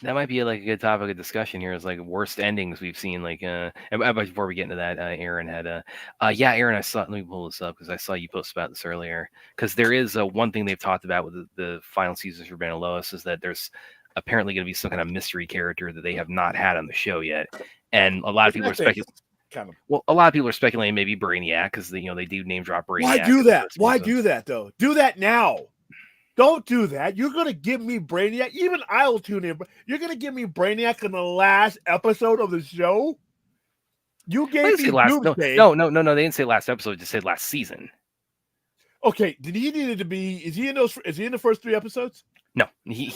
That might be like a good topic of discussion here. Is like worst endings we've seen. Like, and before we get into that, Aaron had Aaron, I saw. Let me pull this up because I saw you post about this earlier. Because there is one thing they've talked about with the final season for Ben and Lois is that there's apparently going to be some kind of mystery character that they have not had on the show yet, and a lot of people are speculating. Well, a lot of people are speculating maybe Brainiac because they do name drop Brainiac. Why do that? Why do that though? Do that now. Don't do that. You're gonna give me Brainiac. Even I'll tune in. You're gonna give me Brainiac in the last episode of the show. You gave me Doomsday. No. They didn't say last episode. Just said last season. Okay. Did he needed to be? Is he in those? Is he in the first 3 episodes? No, he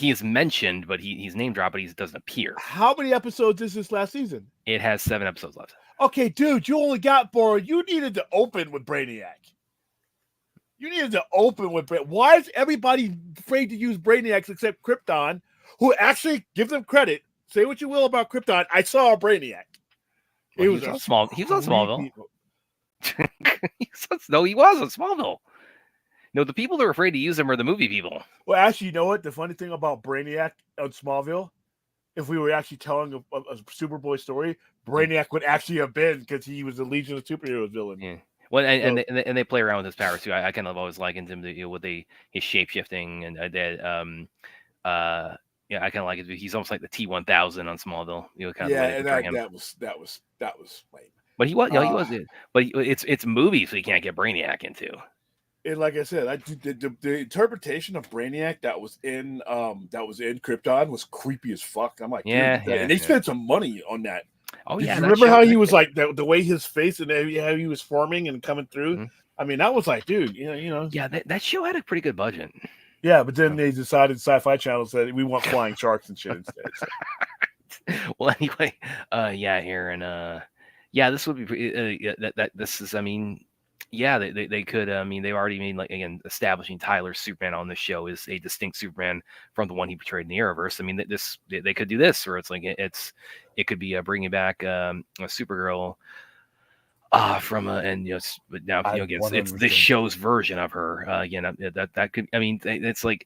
is mentioned, but he's name dropped, but he doesn't appear. How many episodes is this last season? It has 7 episodes left. Okay, dude, you only got 4. You needed to open with Brainiac. Why is everybody afraid to use Brainiacs except Krypton, who actually, give them credit, say what you will about Krypton, I saw a Brainiac. Well, he was on Smallville. No, he was on Smallville. No, the people that are afraid to use him are the movie people. Well, actually, you know what? The funny thing about Brainiac on Smallville, if we were actually telling a Superboy story, Brainiac would actually have been because he was the Legion of Superheroes villain. Yeah. Well, and they play around with his powers too. I kind of always likened him to with his shape shifting and I kind of like it. He's almost like the T-1000 on Smallville. That was lame. But he was. But it's movies, so you can't get Brainiac into. And like I said, the interpretation of Brainiac that was in Krypton was creepy as fuck. I'm like, and they spent some money on that Oh Did yeah, you that remember show. how he was like the way his face and how he was forming and coming through? Mhm. I mean, that was like, dude, Yeah, that show had a pretty good budget. yeah. But then they decided Sci-Fi Channel said we want flying sharks and shit instead. So. Well, anyway, yeah, Aaron, yeah, this would be yeah, that this is, I mean, yeah, they could, I mean, they already made, like, again, establishing Tyler's Superman on the show is a distinct Superman from the one he portrayed in the Arrowverse. I mean, they could do this, or it's like it could be bringing back a Supergirl. From and but now I again, it's the 100%. show's version of her. Again, that could, I mean, it's like,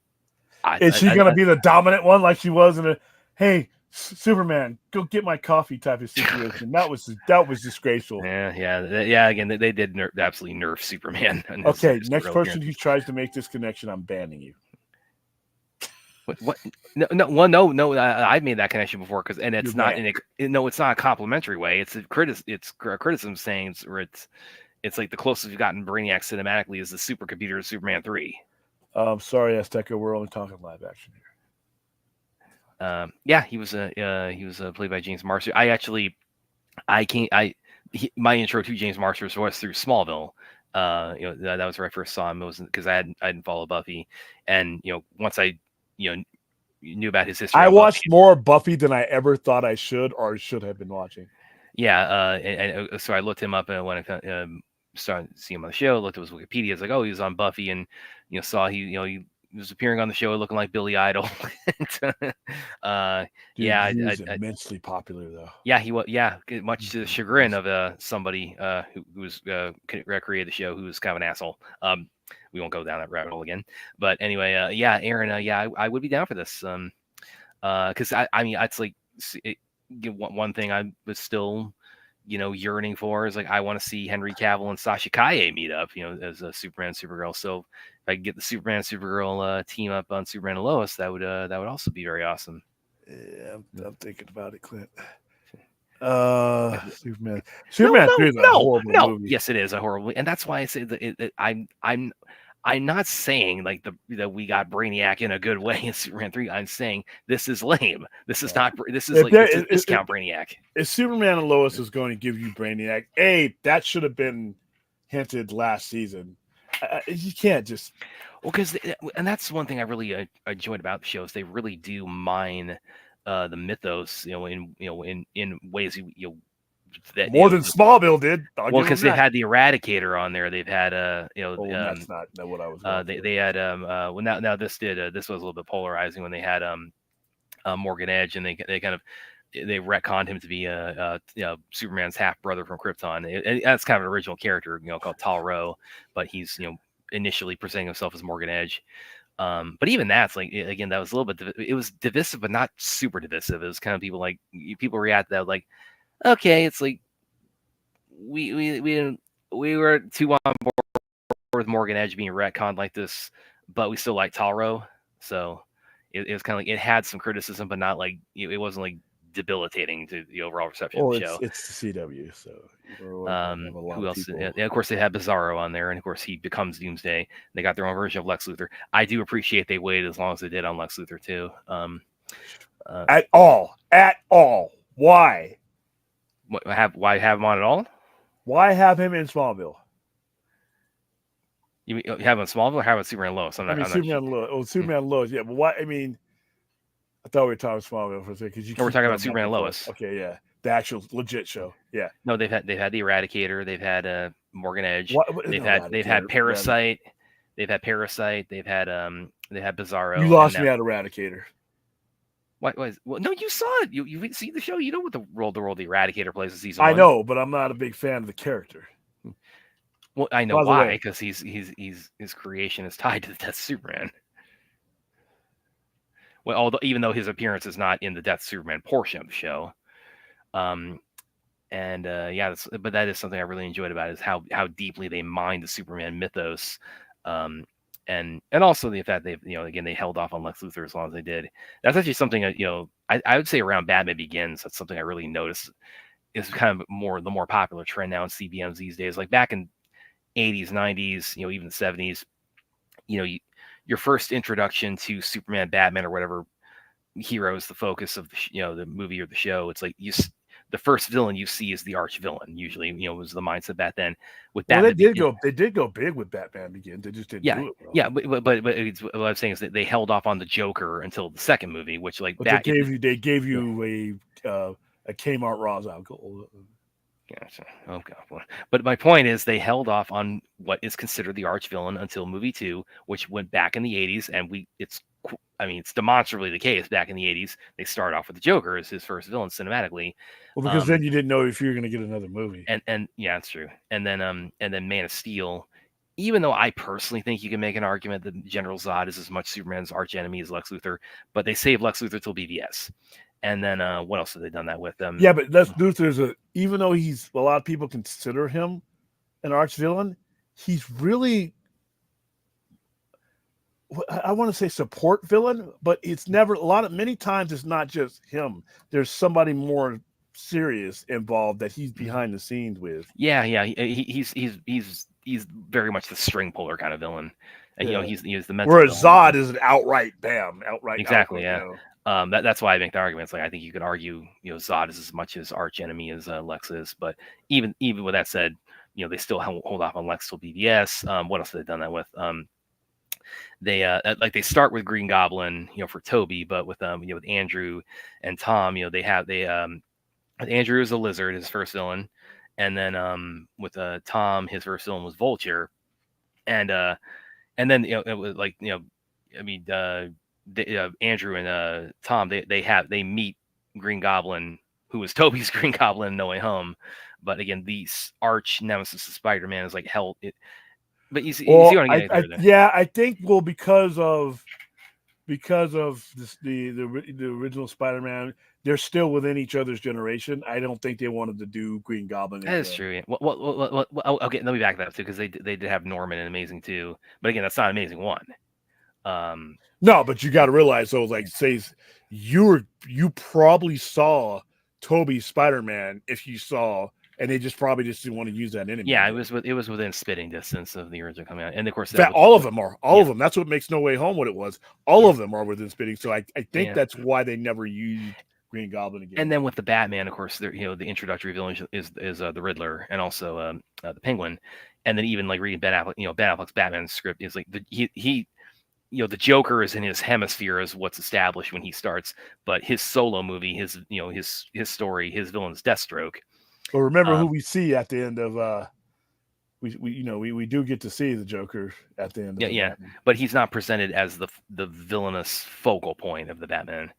Is she gonna be the dominant one like she was in a hey Superman, go get my coffee type of situation? That was disgraceful. Yeah. Again, they did absolutely nerf Superman. Okay, next person who tries to make this connection, I'm banning you. What? No. I've made that connection before and it's You're not it's not a complimentary way. It's a criticism saying it's like the closest we've gotten Brainiac cinematically is the supercomputer of Superman 3. Sorry, Azteca, we're only talking live action here. Yeah, he was played by James Marsters. My intro to James Marsters was through Smallville. That was where I first saw him. It was because I didn't follow Buffy, and once I knew about his history. I watched more Buffy than I ever thought I should or should have been watching. Yeah, and so I looked him up, and when I started seeing him on the show, looked at his Wikipedia. It's like, oh, he was on Buffy, and saw he was appearing on the show looking like Billy Idol. Dude, yeah, he was immensely popular though. Yeah, he was. Yeah, much to the chagrin of somebody who was created the show, who was kind of an asshole. We won't go down that rabbit hole again. But anyway, yeah, Aaron, I would be down for this. Because I mean, it's like one thing I was still, yearning for is like I want to see Henry Cavill and Sasha Kaye meet up, as a Superman, Supergirl. So if I could get the Superman, Supergirl team up on Superman and Lois, that would also be very awesome. Yeah, I'm thinking about it, Clint. Superman 3 is a horrible movie. Yes, it is a horrible, and that's why I say that I'm not saying like that we got Brainiac in a good way in Superman 3. I'm saying this is lame. This is not. This is like discount Brainiac. If Superman and Lois is going to give you Brainiac, that should have been hinted last season. You can't just because and that's one thing I really enjoyed about the shows. They really do mine the mythos, in ways that more than Smallville did. Well, because they've had the Eradicator on there. They've had that's not what I was. They had well now this was a little bit polarizing when they had Morgan Edge, and they kind of they retconned him to be Superman's half brother from Krypton. And that's kind of an original character, called Tal-Rho, but he's initially presenting himself as Morgan Edge. But even that's like, again, that was a little bit, it was divisive, but not super divisive. It was kind of people react to that like, okay, it's like we were too on board with Morgan Edge being retconned like this, but we still like Tal-Rho. So it was kind of like, it had some criticism, but not like, it wasn't like debilitating to the overall reception of the show. It's the CW, so who else? Yeah, of course they had Bizarro on there, and of course he becomes Doomsday. They got their own version of Lex Luthor. I do appreciate they waited as long as they did on Lex Luthor too. At all. Why? Why have him on at all? Why have him in Smallville? You have him in Smallville or have him in Superman and Lois? Superman Lois. Oh, Superman Lois. Yeah, but why? I mean, I thought we were talking Smallville for a second. We're talking about Superman and Lois. Okay, yeah, the actual legit show. Yeah. No, they've had the Eradicator. They've had Morgan Edge. They've had Parasite. They've had Parasite. They've had Bizarro. You lost me at Eradicator. What was? Well, no, you saw it. You see the show. You know what the role the Eradicator plays in season 1. I know, but I'm not a big fan of the character. Well, I know why, because his creation is tied to the Death of Superman. Well, even though his appearance is not in the Death of Superman portion of the show, but that is something I really enjoyed about it, is how deeply they mine the Superman mythos, and also the fact they held off on Lex Luthor as long as they did. That's actually something that I would say around Batman Begins. That's something I really noticed is kind of the more popular trend now in CBMs these days. Like back in 80s, 90s, even the 70s, your first introduction to Superman, Batman, or whatever hero is the focus of the movie or the show. It's like the first villain you see is the arch villain. Usually, was the mindset back then. With Well, Batman, they did go big with Batman Begins. They just didn't yeah, do it well. yeah, but it's, what I'm saying is that they held off on the Joker until the second movie, which like But that. they gave you a Kmart Raws alcohol. Gotcha. Oh god. But my point is, they held off on what is considered the arch villain until movie 2, which went back in the 80s, and it's demonstrably the case. Back in the 80s, they start off with the Joker as his first villain cinematically. Well, because then you didn't know if you were going to get another movie. And yeah, that's true. And then Man of Steel. Even though I personally think you can make an argument that General Zod is as much Superman's arch enemy as Lex Luthor, but they saved Lex Luthor till BVS. And then what else have they done that with them? Yeah, but Lex Luthor even though a lot of people consider him an arch villain, he's really, I want to say support villain, but it's never many times it's not just him. There's somebody more serious involved that he's behind the scenes with. Yeah. He's very much the string puller kind of villain. And he's the mental. Whereas Zod is an outright. Exactly, outright, yeah. That's why I make the arguments. Like I think you could argue, Zod is as much his arch enemy as Lex is. But even with that said, they still hold off on Lex till BVS. What else have they done that with? They start with Green Goblin, for Toby, but with with Andrew and Tom, Andrew is a lizard, his first villain, and then with Tom, his first villain was Vulture, and then it was like Andrew and Tom they meet Green Goblin, who was Toby's Green Goblin in No Way Home, but again, the arch nemesis of Spider-Man is like hell. But you see what I'm getting at there. Yeah, I think because of this, the original Spider-Man, they're still within each other's generation. I don't think they wanted to do Green Goblin. That is true. Yeah. Well, okay, let me back that up too, because they did have Norman and Amazing 2, but again, that's not Amazing 1. No, but you got to realize though, like say you probably saw Toby's Spider-Man if you saw. And they probably didn't want to use that anymore. Yeah, it was within spitting distance of the original coming out, and of course, all of them are. All of them. That's what makes No Way Home what it was. All of them are within spitting. So I think that's why they never used Green Goblin again. And then with the Batman, of course, the introductory villain is the Riddler and also the Penguin, and then even like reading Ben Affleck, Ben Affleck's Batman script is like the Joker is in his hemisphere as what's established when he starts, but his solo movie, his story, his villain's Deathstroke. Well, remember who we see at the end of we do get to see the Joker at the end. Yeah, but he's not presented as the villainous focal point of the Batman.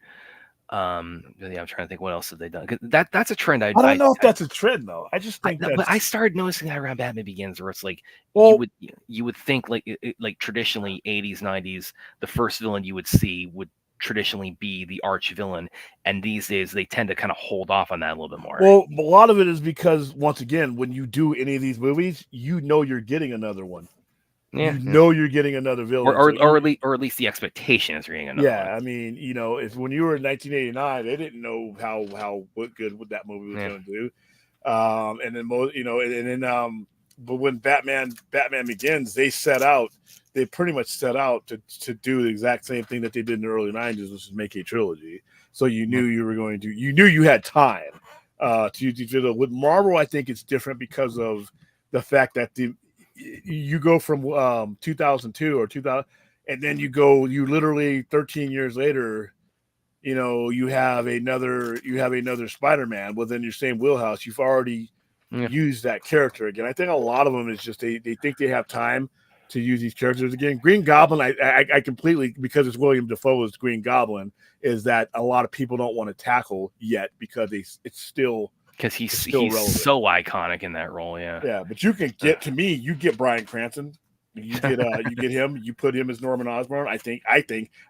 I'm trying to think what else have they done. That's a trend. I don't know if that's a trend though. I just think but I started noticing that around Batman Begins, where it's like you would think like traditionally 80s 90s, the first villain you would see would traditionally be the arch villain, and these days they tend to kind of hold off on that a little bit more. Well, a lot of it is because once again, when you do any of these movies, you're getting another one. Yeah, you're getting another villain, or at least the expectation is you're getting another. Yeah, one. I mean, if when you were in 1989, they didn't know what good that movie was going to do, and then but when Batman Begins, they pretty much set out to do the exact same thing that they did in the early 90s, which is make a trilogy. So you knew you had time to with Marvel. I think it's different because of the fact that you go from 2002 or 2000, and then you literally 13 years later, you have another Spider-Man within your same wheelhouse. You've already used that character again. I think a lot of them is just they think they have time to use these characters again. Green Goblin, I completely, because it's William Dafoe's Green Goblin, is that a lot of people don't want to tackle yet because it's still because he's relevant. So iconic in that role. Yeah, but you can get you get Bryan Cranston, you get him, you put him as Norman Osborn. I think I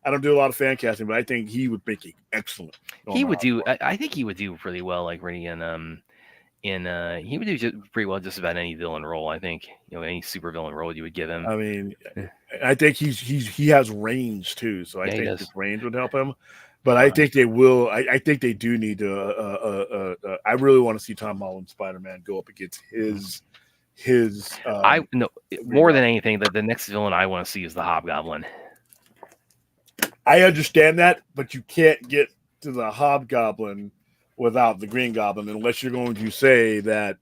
don't do a lot of fan casting, but I think he would make an excellent. I think he would do pretty well, like really he would do pretty well just about any villain role. I think any super villain role you would give him. I mean, I think he has range too, so I think his range would help him. But I think they will. I think they do need to. I really want to see Tom Holland's Spider-Man go up against his. More than anything, that the next villain I want to see is the Hobgoblin. I understand that, but you can't get to the Hobgoblin without the Green Goblin, unless you're going to say that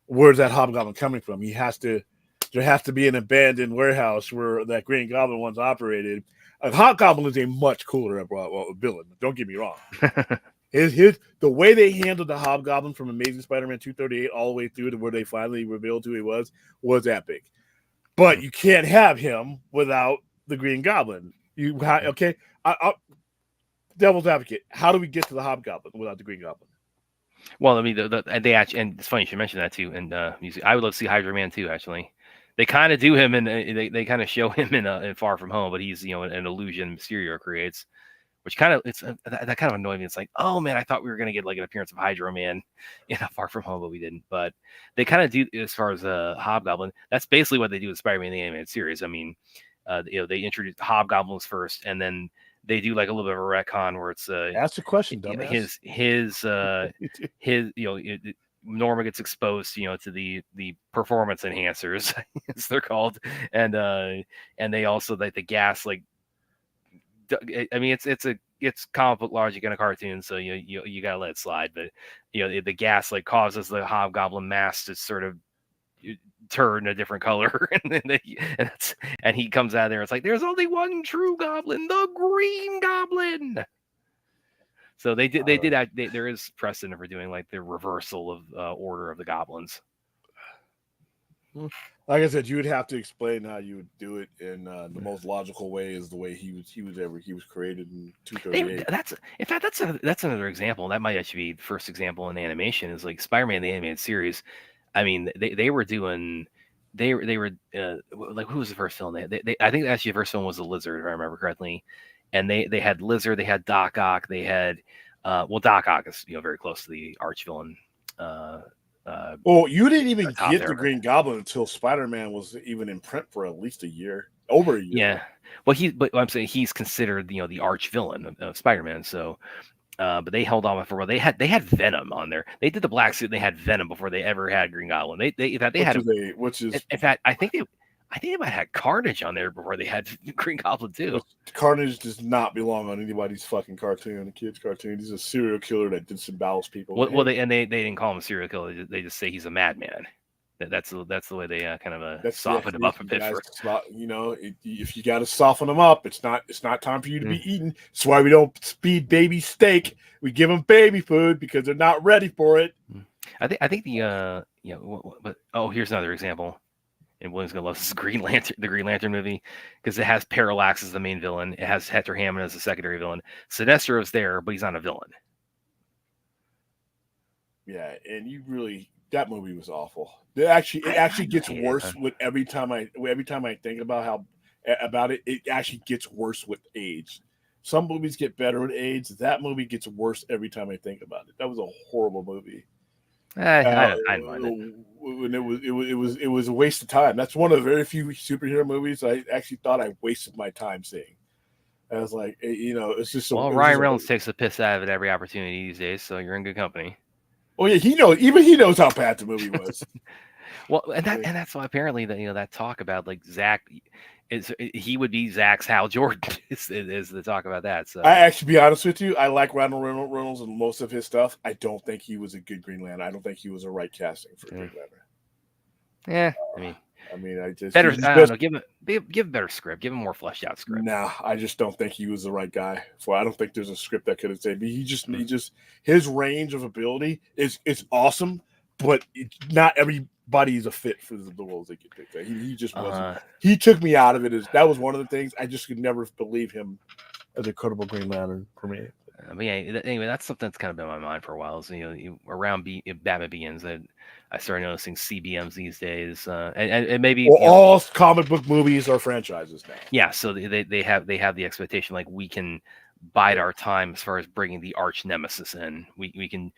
where's that Hobgoblin coming from? There has to be an abandoned warehouse where that Green Goblin once operated. A Hobgoblin is a much cooler villain. Don't get me wrong. The way they handled the Hobgoblin from Amazing Spider-Man 238 all the way through to where they finally revealed who he was epic. But you can't have him without the Green Goblin. Okay? Devil's advocate. How do we get to the Hobgoblin without the Green Goblin? Well, I mean, and they actually, and it's funny you should mention that too. And music, I would love to see Hydra Man too. Actually, they kind of do him, and they kind of show him in Far From Home, but he's an illusion Mysterio creates, which kind of that kind of annoyed me. It's like, oh man, I thought we were gonna get like an appearance of Hydra Man in Far From Home, but we didn't. But they kind of do as far as Hobgoblin. That's basically what they do with Spider-Man the Animated Series. I mean, they introduce Hobgoblins first, and then they do like a little bit of a retcon where it's ask the question, dumbass. his Norma gets exposed, to the performance enhancers, as they're called, and they also like the gas, like, I mean, it's comic book logic in a cartoon, so you gotta let it slide, but the gas like causes the Hobgoblin mask to sort of turn a different color, and he comes out of there. It's like there's only one true Goblin, the Green Goblin. So there is precedent for doing like the reversal of order of the goblins. Like I said, you would have to explain how you would do it, and the most logical way is the way he was created in 238. That's another example. That might actually be the first example in animation. Is like Spider-Man the Animated Series. I mean, they were doing. They were like, who was the first film? They I think actually the first film was the Lizard, if I remember correctly. And they had Lizard, they had Doc Ock, they had Doc Ock is very close to the arch villain. Well, you didn't even get the Green Goblin until Spider-Man was even in print for at least over a year. Yeah, well, but I'm saying he's considered the arch villain of Spider-Man. So, but they held on for a while. They had Venom on there. They did the black suit. They had Venom before they ever had Green Goblin. They had in fact I think they might have had Carnage on there before they had Green Goblin too. Carnage does not belong on anybody's fucking cartoon, a kid's cartoon. He's a serial killer that disembowels people. Well, they didn't call him a serial killer. They just say he's a madman. That's the way they kind of soften him up a bit. If you got to soften them up, it's not time for you to be eaten. That's why we don't feed baby steak. We give them baby food because they're not ready for it. I think here's another example. And William's gonna love this the Green Lantern movie, because it has Parallax as the main villain. It has Hector Hammond as the secondary villain. Sinestro's there, but he's not a villain. Yeah, and that movie was awful. It actually gets worse with every time I think about it. It actually gets worse with age. Some movies get better with age. That movie gets worse every time I think about it. That was a horrible movie. I don't mind it. And it was a waste of time. That's one of the very few superhero movies I actually thought I wasted my time seeing. I was like, it's just Ryan Reynolds takes a piss out of it every opportunity these days, so you're in good company. Oh yeah, he knows how bad the movie was. Well, and that's why apparently that talk about like Zach he would be Zach's Hal Jordan is the talk about that. So I actually, be honest with you, I like Ryan Reynolds and most of his stuff. I don't think he was a good Green Lantern. I don't think he was a right casting for Green Lantern. Yeah, I mean, I just better. I don't know. Give him better script. Give him more fleshed out script. Nah, I just don't think he was the right guy for. I don't think there's a script that could have said. He just his range of ability is awesome, but not everybody is a fit for the roles they get picked. He just wasn't. He took me out of it. That was one of the things I just could never believe him as a credible Green Lantern for me. Anyway, that's something that's kind of been on my mind for a while. So, around Batman Begins, I started noticing CBMs these days, and maybe all comic book movies are franchises now. Yeah, so they have the expectation like we can bide our time as far as bringing the arch nemesis in. We can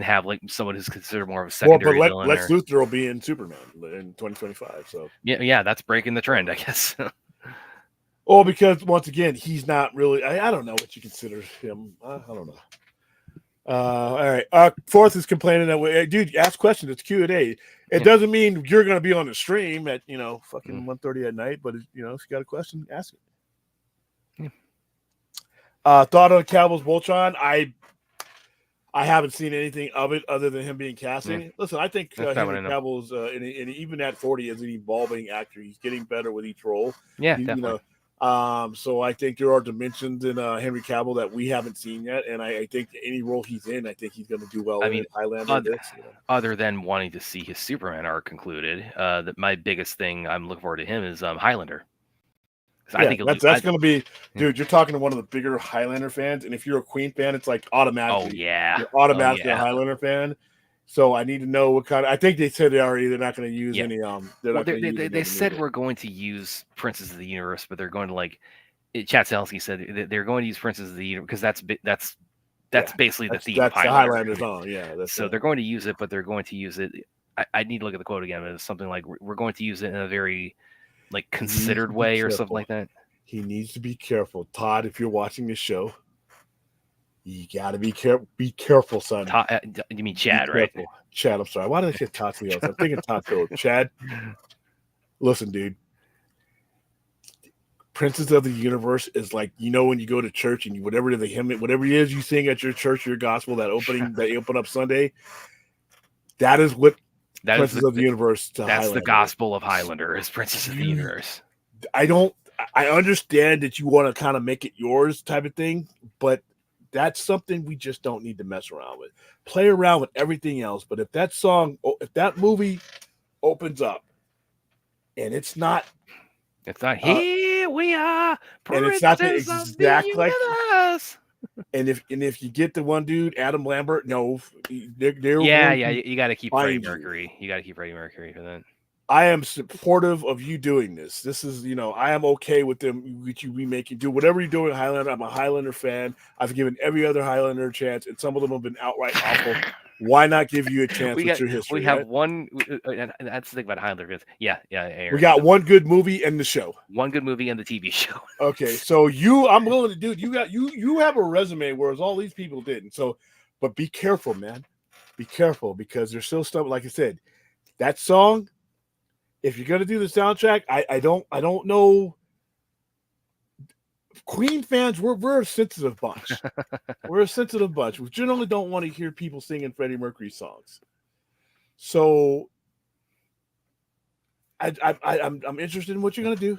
have like someone who's considered more of a secondary villain. Lex Luthor will be in Superman in 2025. So yeah, that's breaking the trend, I guess. Well, because once again, he's not really. I don't know what you consider him. I don't know. All right. Fourth is complaining that dude, ask questions. It's Q&A. It doesn't mean you're going to be on the stream at fucking 1:30 at night. But if you got a question, ask it. Thought on Cowboys Voltron. I haven't seen anything of it other than him being casting. Listen, I think That's about what Henry I know. Cavill's, and even at 40, is an evolving actor. He's getting better with each role. Yeah, You definitely. know, so I think there are dimensions in Henry Cavill that we haven't seen yet, and I think any role he's in, I think he's going to do well I in mean, it. Highlander, other, this, you know. other than wanting to see his Superman arc concluded, that my biggest thing I'm looking forward to him is Highlander. 'Cause I Yeah, think it'll do. that's going to be, Yeah. dude. You're talking to one of the bigger Highlander fans, and if you're a Queen fan, it's like Oh automatically yeah. you're Oh automatically a yeah. Highlander fan. So I need to know what kind. I think they said they're not going to use Yeah. any. They're Well, not going to use any they of the said new. we're going to use Princes of the Universe, but they're going to Chad Stahelski said they're going to use Princes of the Universe because that's Yeah, basically the theme of that's the Highlander. Highlanders on. Yeah, that's So they're going to use it, but they're going to use it. I need to look at the quote again. But it's something like we're going to use it in a very considered way or something like that. He needs to be careful, Todd. If you're watching this show, you got to be careful. Be careful, son. You mean Chad, right? Chad. I'm sorry. Why did I say Todd Phillips? I'm thinking Todd Phillips. Chad, listen, dude. Princes of the Universe is like, when you go to church and whatever it is you sing at your church, your gospel, that you open up Sunday. That is what Princes of the Universe. That's Highlander. the gospel of Highlander is Princes of the Universe. I understand that you want to kind of make it yours type of thing, but that's something we just don't need to mess around with. Play around with everything else, but if that movie opens up and it's not here we are, and it's not the Princes of exact the like, Universe. and if you get the one dude, Adam Lambert, no, they're you got to keep Freddie Mercury. You got to keep Freddie Mercury for that. I am supportive of you doing this. This is, I am okay with them, with you remaking, do whatever you're doing, Highlander. I'm a Highlander fan. I've given every other Highlander a chance, and some of them have been outright awful. Why not give you a chance with your history? We have one, and that's the thing about Highlander fans. Yeah. We got one good movie and the show. One good movie and the TV show. Okay, so I'm willing to do it. You have a resume, whereas all these people didn't. So, but be careful, man. Be careful, because there's still stuff, like I said, that song. If you're gonna do the soundtrack, I don't know. Queen fans, we're a sensitive bunch. We're a sensitive bunch. We generally don't want to hear people singing Freddie Mercury songs. So I'm interested in what you're gonna do.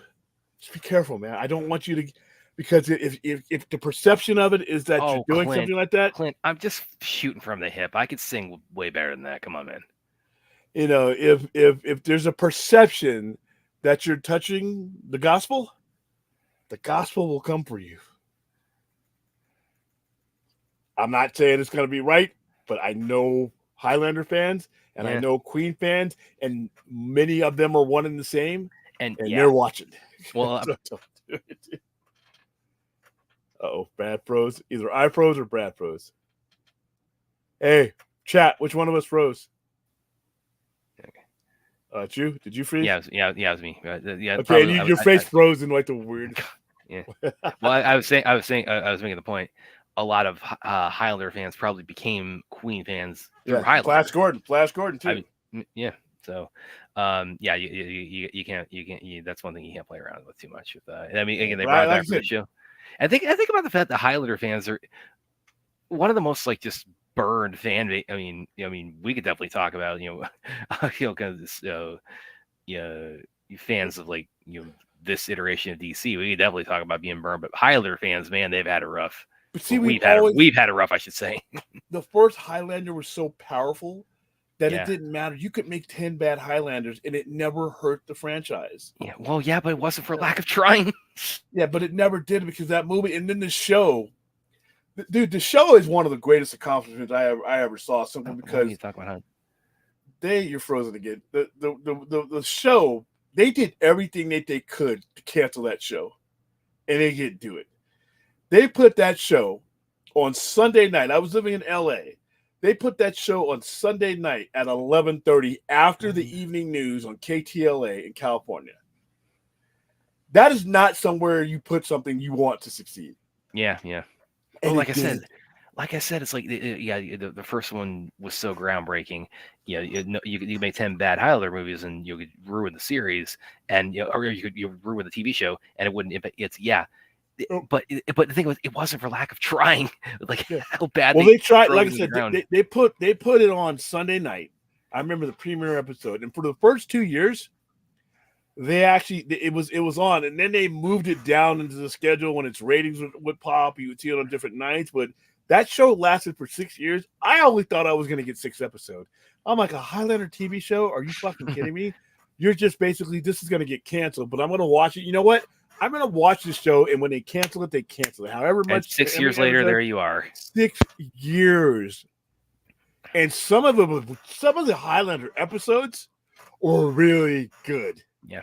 Just be careful, man. I don't want you to, because if the perception of it is that you're doing something like that, Clint, I'm just shooting from the hip. I could sing way better than that. Come on, man. If there's a perception that you're touching the gospel will come for you. I'm not saying it's going to be right, but I know Highlander fans and I know Queen fans, and many of them are one and the same, and they're watching. Well, bad pros. Either I froze or Brad froze. Hey, chat, which one of us froze? It's you? Did you freeze? Yeah, it was me. Yeah. Okay, your face froze in like the weird. Yeah. Well, I was making the point. A lot of Highlander fans probably became Queen fans through Highlander. Flash Gordon too. Yeah. So, you can't. That's one thing you can't play around with too much. I mean, again, they brought that for the show. I think about the fact that Highlander fans are one of the most just burned fan base. I mean, we could definitely talk about kind of this fans of this iteration of DC. We could definitely talk about being burned, but Highlander fans, man, they've had it rough. But see, we've had it rough, I should say. The first Highlander was so powerful that it didn't matter. You could make 10 bad Highlanders and it never hurt the franchise. Yeah, well, yeah, but it wasn't for lack of trying. Yeah, but it never did, because that movie, and then the show. Dude, the show is one of the greatest accomplishments I ever saw. Simply because you talk about you're frozen again. The show, they did everything that they could to cancel that show, and they didn't do it. They put that show on Sunday night. I was living in LA. They put that show on Sunday night at 11:30 after the evening news on KTLA in California. That is not somewhere you put something you want to succeed. Yeah. Well, like I said, it's the first one was so groundbreaking. You make 10 bad Highlander movies and you could ruin the series, and or you ruin the TV show, and it wouldn't. Oh. but the thing was, it wasn't for lack of trying. Like Yeah. how bad. Well, they tried. drove Like I it to the said, ground. they put it on Sunday night. I remember the premiere episode, and for the first 2 years, they actually it was on, and then they moved it down into the schedule when its ratings would pop. You would see it on different nights, but that show lasted for 6 years. I always thought I was going to get 6 episodes. I'm like, a Highlander TV show? Are you fucking kidding me? You're just basically, this is going to get canceled, but I'm going to watch it. You know what? I'm going to watch the show, and when they cancel it, they cancel it. However And much. 6 years later, there you are. 6 years. And some of the Highlander episodes were really good. Yeah.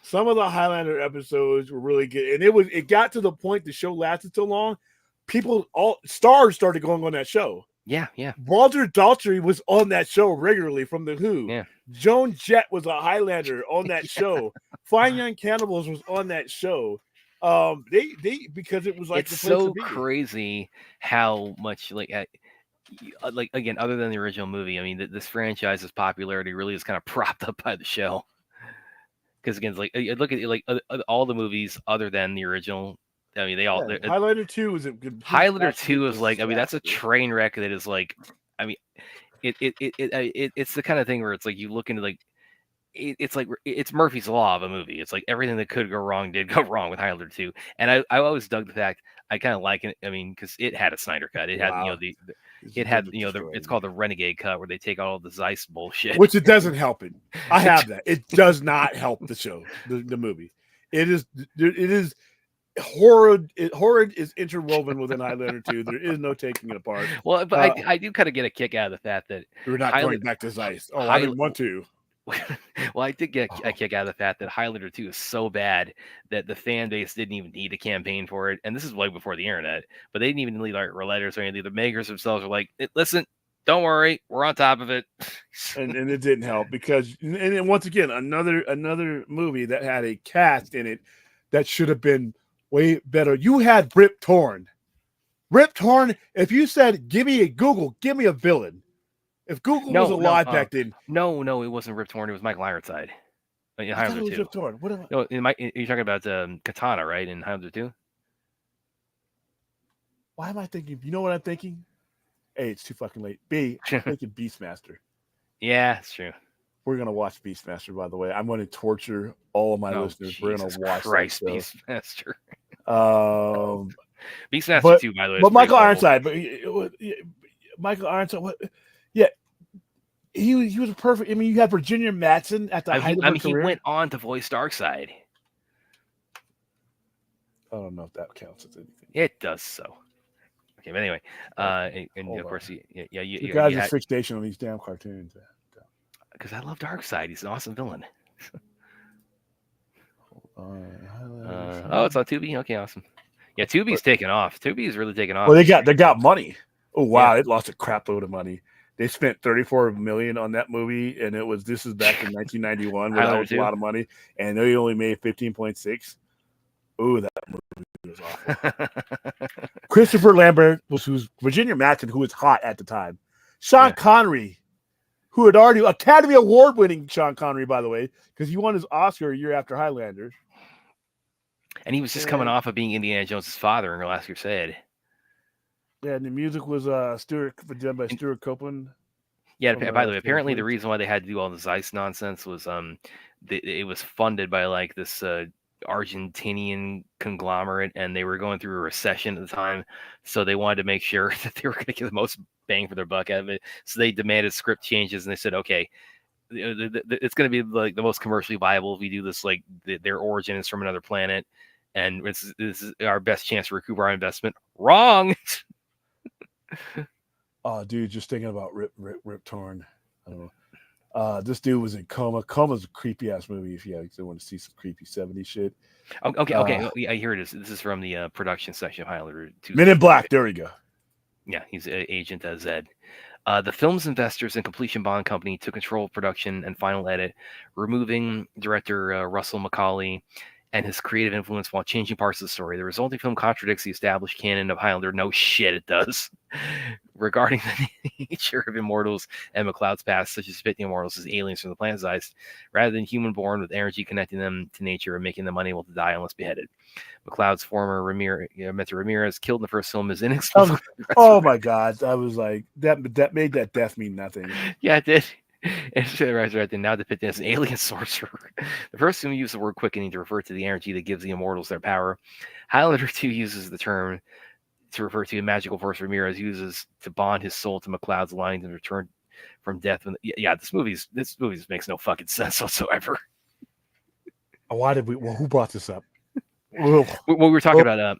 Some of the Highlander episodes were really good. And it got to the point the show lasted so long, all stars started going on that show. Yeah, yeah. Walter Daltrey was on that show regularly from The Who. Yeah. Joan Jett was a Highlander on that show. Fine Young Cannibals was on that show. They because it was like It's the place so to be. crazy how much like again, other than the original movie, I mean, this franchise's popularity really is kind of propped up by the show. Because again, it's like look at like all the movies other than the original. I mean, they all. Highlander 2 is a good. Highlander 2 is like, I mean, that's a train wreck that is like, I mean, it's the kind of thing where it's like you look into like, it's like it's Murphy's Law of a movie. It's like everything that could go wrong did go wrong with Highlander 2, and I always dug the fact I kind of like it. I mean, because it had a Snyder cut. It had it had it's called the Renegade cut where they take all the Zeiss bullshit, which it doesn't help it. I have that. It does not help the show, the movie. It is horrid. Horrid is interwoven within Highlander 2. There is no taking it apart. Well, but I do kind of get a kick out of the fact that we're not going back to Zeiss. Oh, I didn't want to. Well, I did get a kick out of the fact that Highlander 2 is so bad that the fan base didn't even need a campaign for it. And this is way before the internet, but they didn't even need like letters or anything. The makers themselves are like, listen, don't worry, we're on top of it. and it didn't help because, and once again, another movie that had a cast in it that should have been way better. You had Rip Torn. Rip Torn, if you said, give me a villain. If Google was alive back then. No, it wasn't Rip Torn. It was Michael Ironside. In I thought it was Rip Torn. What am I? No, you're talking about Katana, right? In Highlander 2? Why am I thinking? You know what I'm thinking? A, it's too fucking late. B, I'm thinking Beastmaster. Yeah, it's true. We're going to watch Beastmaster, by the way. I'm going to torture all of my listeners. We're going to watch Beastmaster. Beastmaster 2, by the way. But Michael Ironside. Michael Ironside, what? Yeah. He was perfect. I mean, you had Virginia Madsen at the height of her career. He went on to voice Darkseid. I don't know if that counts as anything. It does so. Okay, but anyway, and of course, you guys are fixation on these damn cartoons. Because I love Darkseid. He's an awesome villain. It's on Tubi. Okay, awesome. Yeah, Tubi's taken off. Tubi's really taken off. Well, they got money. Oh wow, it lost a crap load of money. They spent $34 million on that movie, and this is back in 1991, where that was a lot of money, and they only made 15.6. Ooh, that movie was awful. Christopher Lambert who's Virginia Madsen, who was hot at the time. Sean Connery, who had already Academy Award winning Sean Connery, by the way, because he won his Oscar a year after Highlander. And he was just coming off of being Indiana Jones' father in The Last Crusade. Yeah, and the music was done by Stuart Copeland. Yeah, by the way, apparently the reason why they had to do all this Zeiss nonsense was it was funded by like this Argentinian conglomerate, and they were going through a recession at the time, so they wanted to make sure that they were going to get the most bang for their buck out of it. So they demanded script changes, and they said, okay, it's going to be like the most commercially viable if we do this. Like their origin is from another planet, and this is our best chance to recoup our investment. Wrong. Oh, dude, just thinking about Rip Torn. I don't know. This dude was in Coma. Coma's a creepy ass movie if you want to see some creepy 70s shit. Okay. Here it is. This is from the production section of Highlander 2. Men in Black. There we go. Yeah, he's Agent Zed. The film's investors and Completion Bond Company took control of production and final edit, removing director Russell Macaulay and his creative influence while changing parts of the story. The resulting film contradicts the established canon of Highlander. No shit, it does. Regarding the nature of immortals and McLeod's past, such as depicting immortals as aliens from the planet Zeist, rather than human-born with energy connecting them to nature and making them unable to die unless beheaded. McLeod's former mentor Ramirez, killed in the first film, is inexplicably. Oh my God! I was like that made that death mean nothing. Yeah, it did. It's resurrected, now depicted as an alien sorcerer. The first film used the word quickening to refer to the energy that gives the immortals their power. Highlander 2 uses the term to refer to a magical force Ramirez uses to bond his soul to McLeod's lines and return from death. Yeah, this movie makes no fucking sense whatsoever. Why did we? Well, who brought this up? Well, we were talking about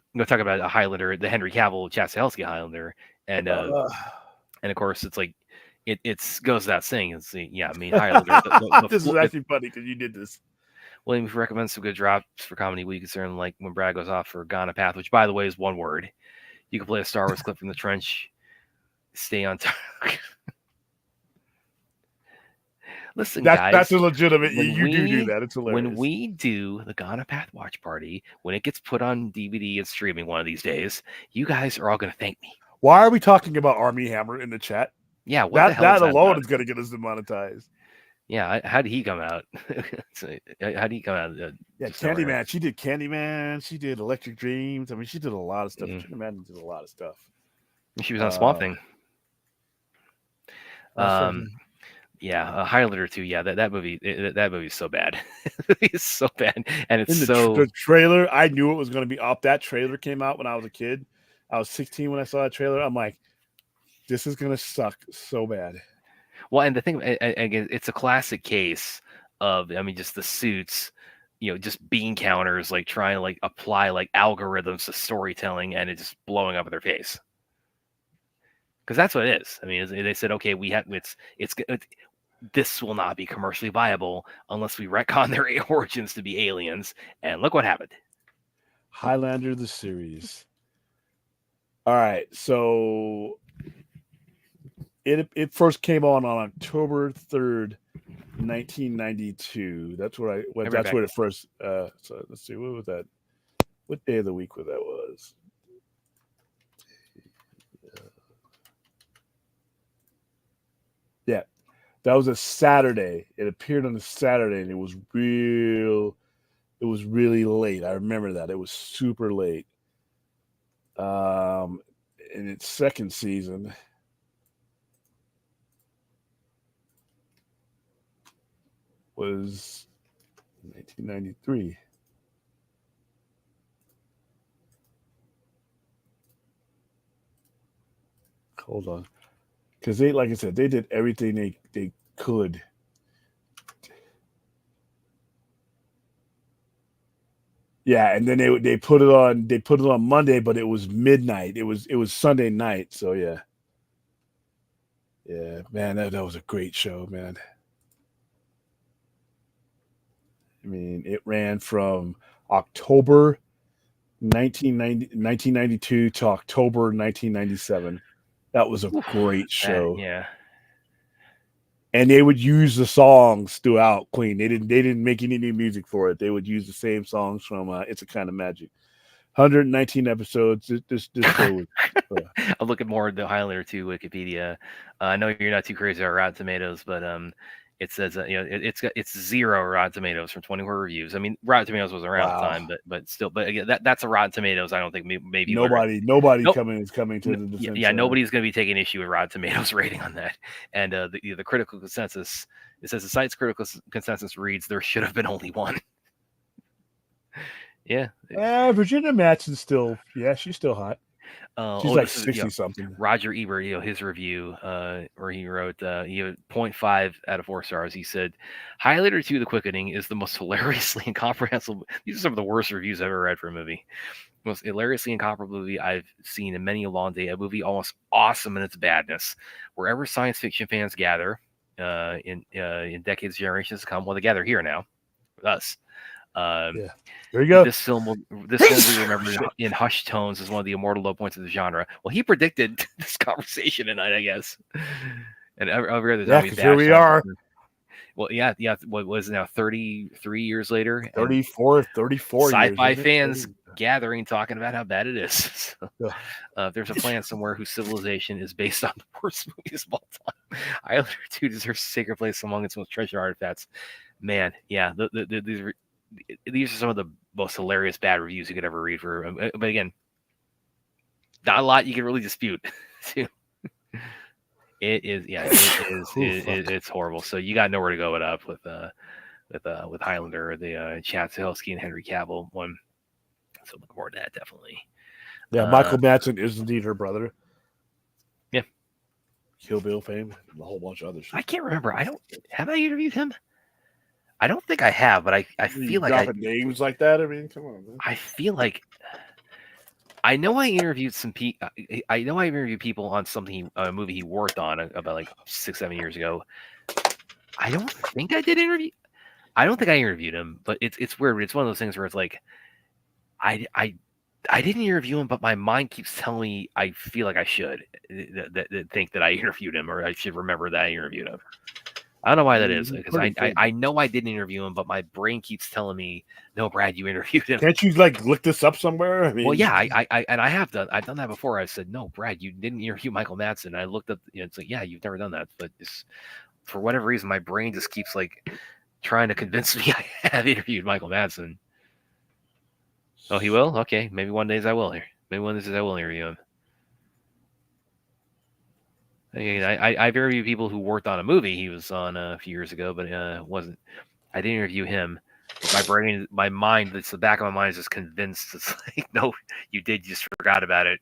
a Highlander, the Henry Cavill Chad Stahelski Highlander, and of course it's like it goes without saying. It's Highlander. This is actually funny because you did this. Williams recommends some good drops for comedy we concern, like when Brad goes off for Ghana Path, which by the way is one word. You can play a Star Wars clip from the trench. Stay on target. Listen, guys. That's a legitimate. You do that. It's hilarious. When we do the Ghana Path watch party, when it gets put on DVD and streaming one of these days, you guys are all going to thank me. Why are we talking about Army Hammer in the chat? Yeah, that alone is going to get us demonetized. Yeah, how did he come out? How did he come out? Yeah, Candyman. She did Candyman. She did Electric Dreams. I mean, she did a lot of stuff. Candyman did a lot of stuff. She was on Swamp Thing. Yeah, Highlander 2. Yeah, that movie is so bad. It's so bad, and it's the trailer. I knew it was going to be up. That trailer came out when I was a kid. I was 16 when I saw that trailer. I'm like, this is going to suck so bad. Well, and the thing, again, it's a classic case of, I mean, just the suits, just bean counters, like trying to like apply like algorithms to storytelling, and it just blowing up in their face. Because that's what it is. I mean, they said, okay, this will not be commercially viable unless we retcon their origins to be aliens, and look what happened. Highlander the series. All right, so. It first came on October 3rd, 1992. That's where that's where it first. So let's see, what was that? What day of the week that was? Yeah, that was a Saturday. It appeared on a Saturday, and it was really late. I remember that it was super late. In its second season. Was 1993. Hold on, because like I said, they did everything they could. Yeah, and then they put it on. They put it on Monday, but it was midnight. It was Sunday night. So yeah, man, that was a great show, man. I mean, it ran from October 1992 to October 1997. That was a great show. Yeah. And they would use the songs throughout Queen. They didn't make any new music for it. They would use the same songs from It's a Kind of Magic. 119 episodes. This show was, I'll look at more of the Highlander 2 Wikipedia. I know you're not too crazy about Rotten Tomatoes, but it says it's 0 Rotten Tomatoes from 24 reviews. I mean, Rotten Tomatoes was around at the time, but still, but again, that's a Rotten Tomatoes. I don't think maybe nobody is coming to the defense. Yeah, nobody's going to be taking issue with Rotten Tomatoes rating on that. And the critical consensus, it says the site's critical consensus reads there should have been only one. Yeah. Virginia Madsen's still, she's still hot. She's like 60 something. Roger Ebert, his review, where he wrote, he had 0.5 out of 4 stars. He said, Highlander 2: The Quickening is the most hilariously incomprehensible. These are some of the worst reviews I've ever read for a movie. Most hilariously incomparable movie I've seen in many a long day. A movie almost awesome in its badness. Wherever science fiction fans gather, in decades, generations to come, well, they gather here now with us. There you go. This film will be remembered in hushed tones as one of the immortal low points of the genre. Well, he predicted this conversation tonight, I guess. And every other time here we are. Well, yeah. What was it now? 33 years later, and 34 years. sci-fi Isn't it? fans gathering talking about how bad it is. Ugh. There's a planet somewhere whose civilization is based on the worst movies of all time. Highlander 2 deserves a sacred place among its most treasured artifacts. Man, yeah, these are some of the most hilarious bad reviews you could ever read for. But again, not a lot you can really dispute. It is, yeah, it's horrible. So you got nowhere to go but up with Highlander, the Chad Stahelski and Henry Cavill one. So look forward to that definitely. Yeah, Michael Madsen is indeed her brother. Yeah. Kill Bill fame and a whole bunch of other shit. I can't remember. Have I interviewed him? I don't think I have, but I feel like dropping names like that. I mean, come on, man. I feel like I know I interviewed some people. I know I interviewed people on something, a movie he worked on about like 6-7 years ago. I don't think I did interview. I don't think I interviewed him, but it's weird. It's one of those things where it's like, I didn't interview him, but my mind keeps telling me I feel like I should think that I interviewed him, or I should remember that I interviewed him. I don't know why that is, because I know I didn't interview him, but my brain keeps telling me, no, Brad, you interviewed him. Can't you like look this up somewhere? I mean, well, yeah, I've done that before. I said, no, Brad, you didn't interview Michael Madsen. I looked up, it's like, yeah, you've never done that, but for whatever reason, my brain just keeps like trying to convince me I have interviewed Michael Madsen. Oh, he will? Okay, maybe one day I will here. Maybe one day I will interview him. I've interviewed people who worked on a movie he was on a few years ago, but wasn't. I didn't interview him. My brain, my mind, it's the back of my mind is just convinced. It's like, no, you did. You just forgot about it.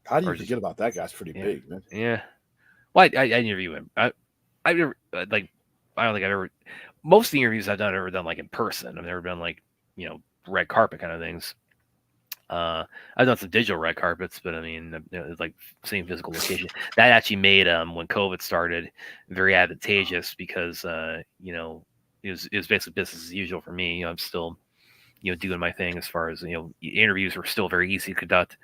How do you forget about that guy's pretty big, man? Yeah. Well, I interview him. I never like. I don't think I've ever. Most of the interviews I've ever done like in person. I've never done like red carpet kind of things. I've done some digital red carpets, but I mean, it's like same physical location. That actually made when COVID started very advantageous because it was basically business as usual for me. I'm still doing my thing as far as interviews were still very easy to conduct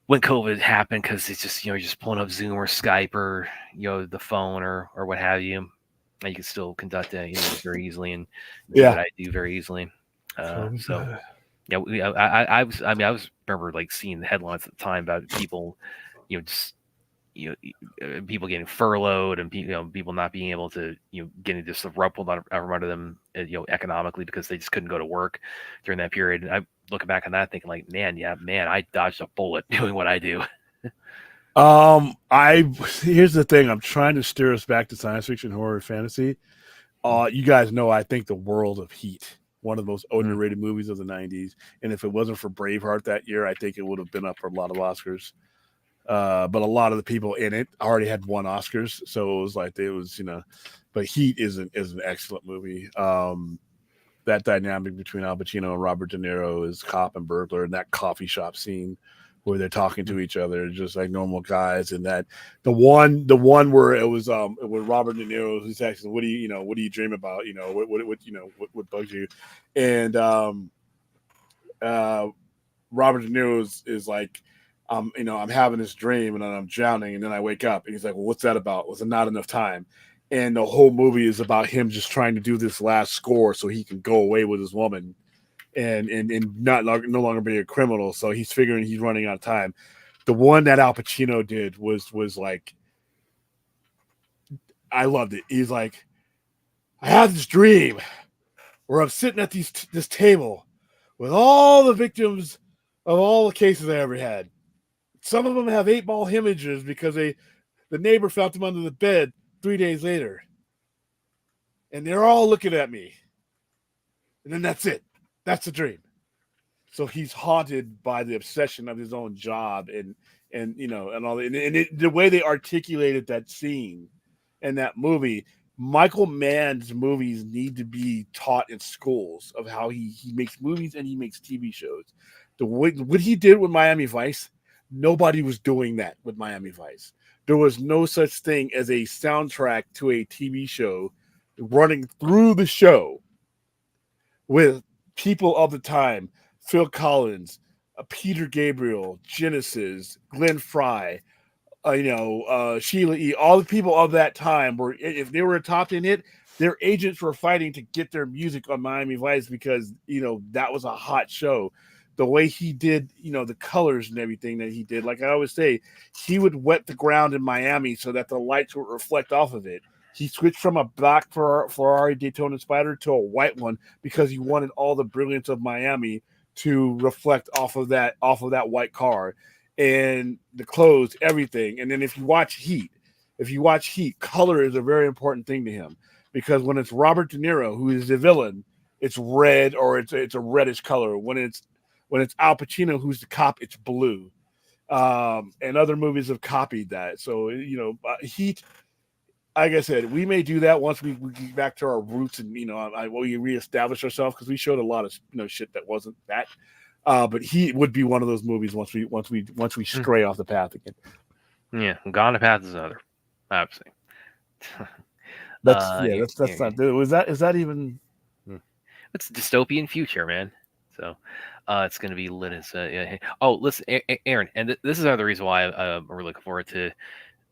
when COVID happened because it's just you're just pulling up Zoom or Skype or the phone or what have you, and you can still conduct that very easily and do what I do very easily. So. Yeah, I was remember like seeing the headlines at the time about people, people getting furloughed and people not being able to getting just ruffled out from under them economically because they just couldn't go to work during that period. And I'm looking back on that thinking like, man, I dodged a bullet doing what I do. Here's the thing. I'm trying to steer us back to science fiction, horror, fantasy. You guys know I think the world of Heat. One of the most underrated movies of the 90s. And if it wasn't for Braveheart that year, I think it would have been up for a lot of Oscars. But a lot of the people in it already had won Oscars. So it was like, but Heat is an excellent movie. That dynamic between Al Pacino and Robert De Niro is cop and burglar, and that coffee shop scene where they're talking to each other just like normal guys. And that the one where it was with Robert De Niro, who's asking, what do you dream about? What bugs you? And Robert De Niro is like, I'm having this dream and I'm drowning and then I wake up and he's like, well, what's that about? Was it not enough time? And the whole movie is about him just trying to do this last score so he can go away with his woman. And no longer be a criminal, so he's figuring he's running out of time. The one that Al Pacino did was like, I loved it. He's like, I have this dream where I'm sitting at this table with all the victims of all the cases I ever had. Some of them have 8-ball hemorrhages because the neighbor found them under the bed 3 days later, and they're all looking at me. And then that's it. That's the dream. So he's haunted by the obsession of his own job and all that. And the way they articulated that scene and that movie, Michael Mann's movies need to be taught in schools of how he makes movies and he makes TV shows. What he did with Miami Vice, nobody was doing that with Miami Vice. There was no such thing as a soundtrack to a TV show running through the show with people of the time, Phil Collins, Peter Gabriel, Genesis, Glenn Frey, Sheila E. All the people of that time were, if they were a top 10 hit, their agents were fighting to get their music on Miami Vice because that was a hot show. The way he did, the colors and everything that he did, like I always say, he would wet the ground in Miami so that the lights would reflect off of it. He switched from a black Ferrari Daytona Spider to a white one because he wanted all the brilliance of Miami to reflect off of that white car, and the clothes, everything. And then if you watch Heat, color is a very important thing to him because when it's Robert De Niro, who is the villain, it's red or it's a reddish color. When it's Al Pacino, who's the cop, it's blue. And other movies have copied that. So Heat. Like I said, we may do that once we get back to our roots and we reestablish ourselves because we showed a lot of shit that wasn't that. But Heat would be one of those movies once we stray off the path again. Yeah, Gone the Path is another, obviously. That's not. Is that even? It's a dystopian future, man. So it's going to be lit as. Oh, listen, Aaron, and this is another reason why I'm really looking forward to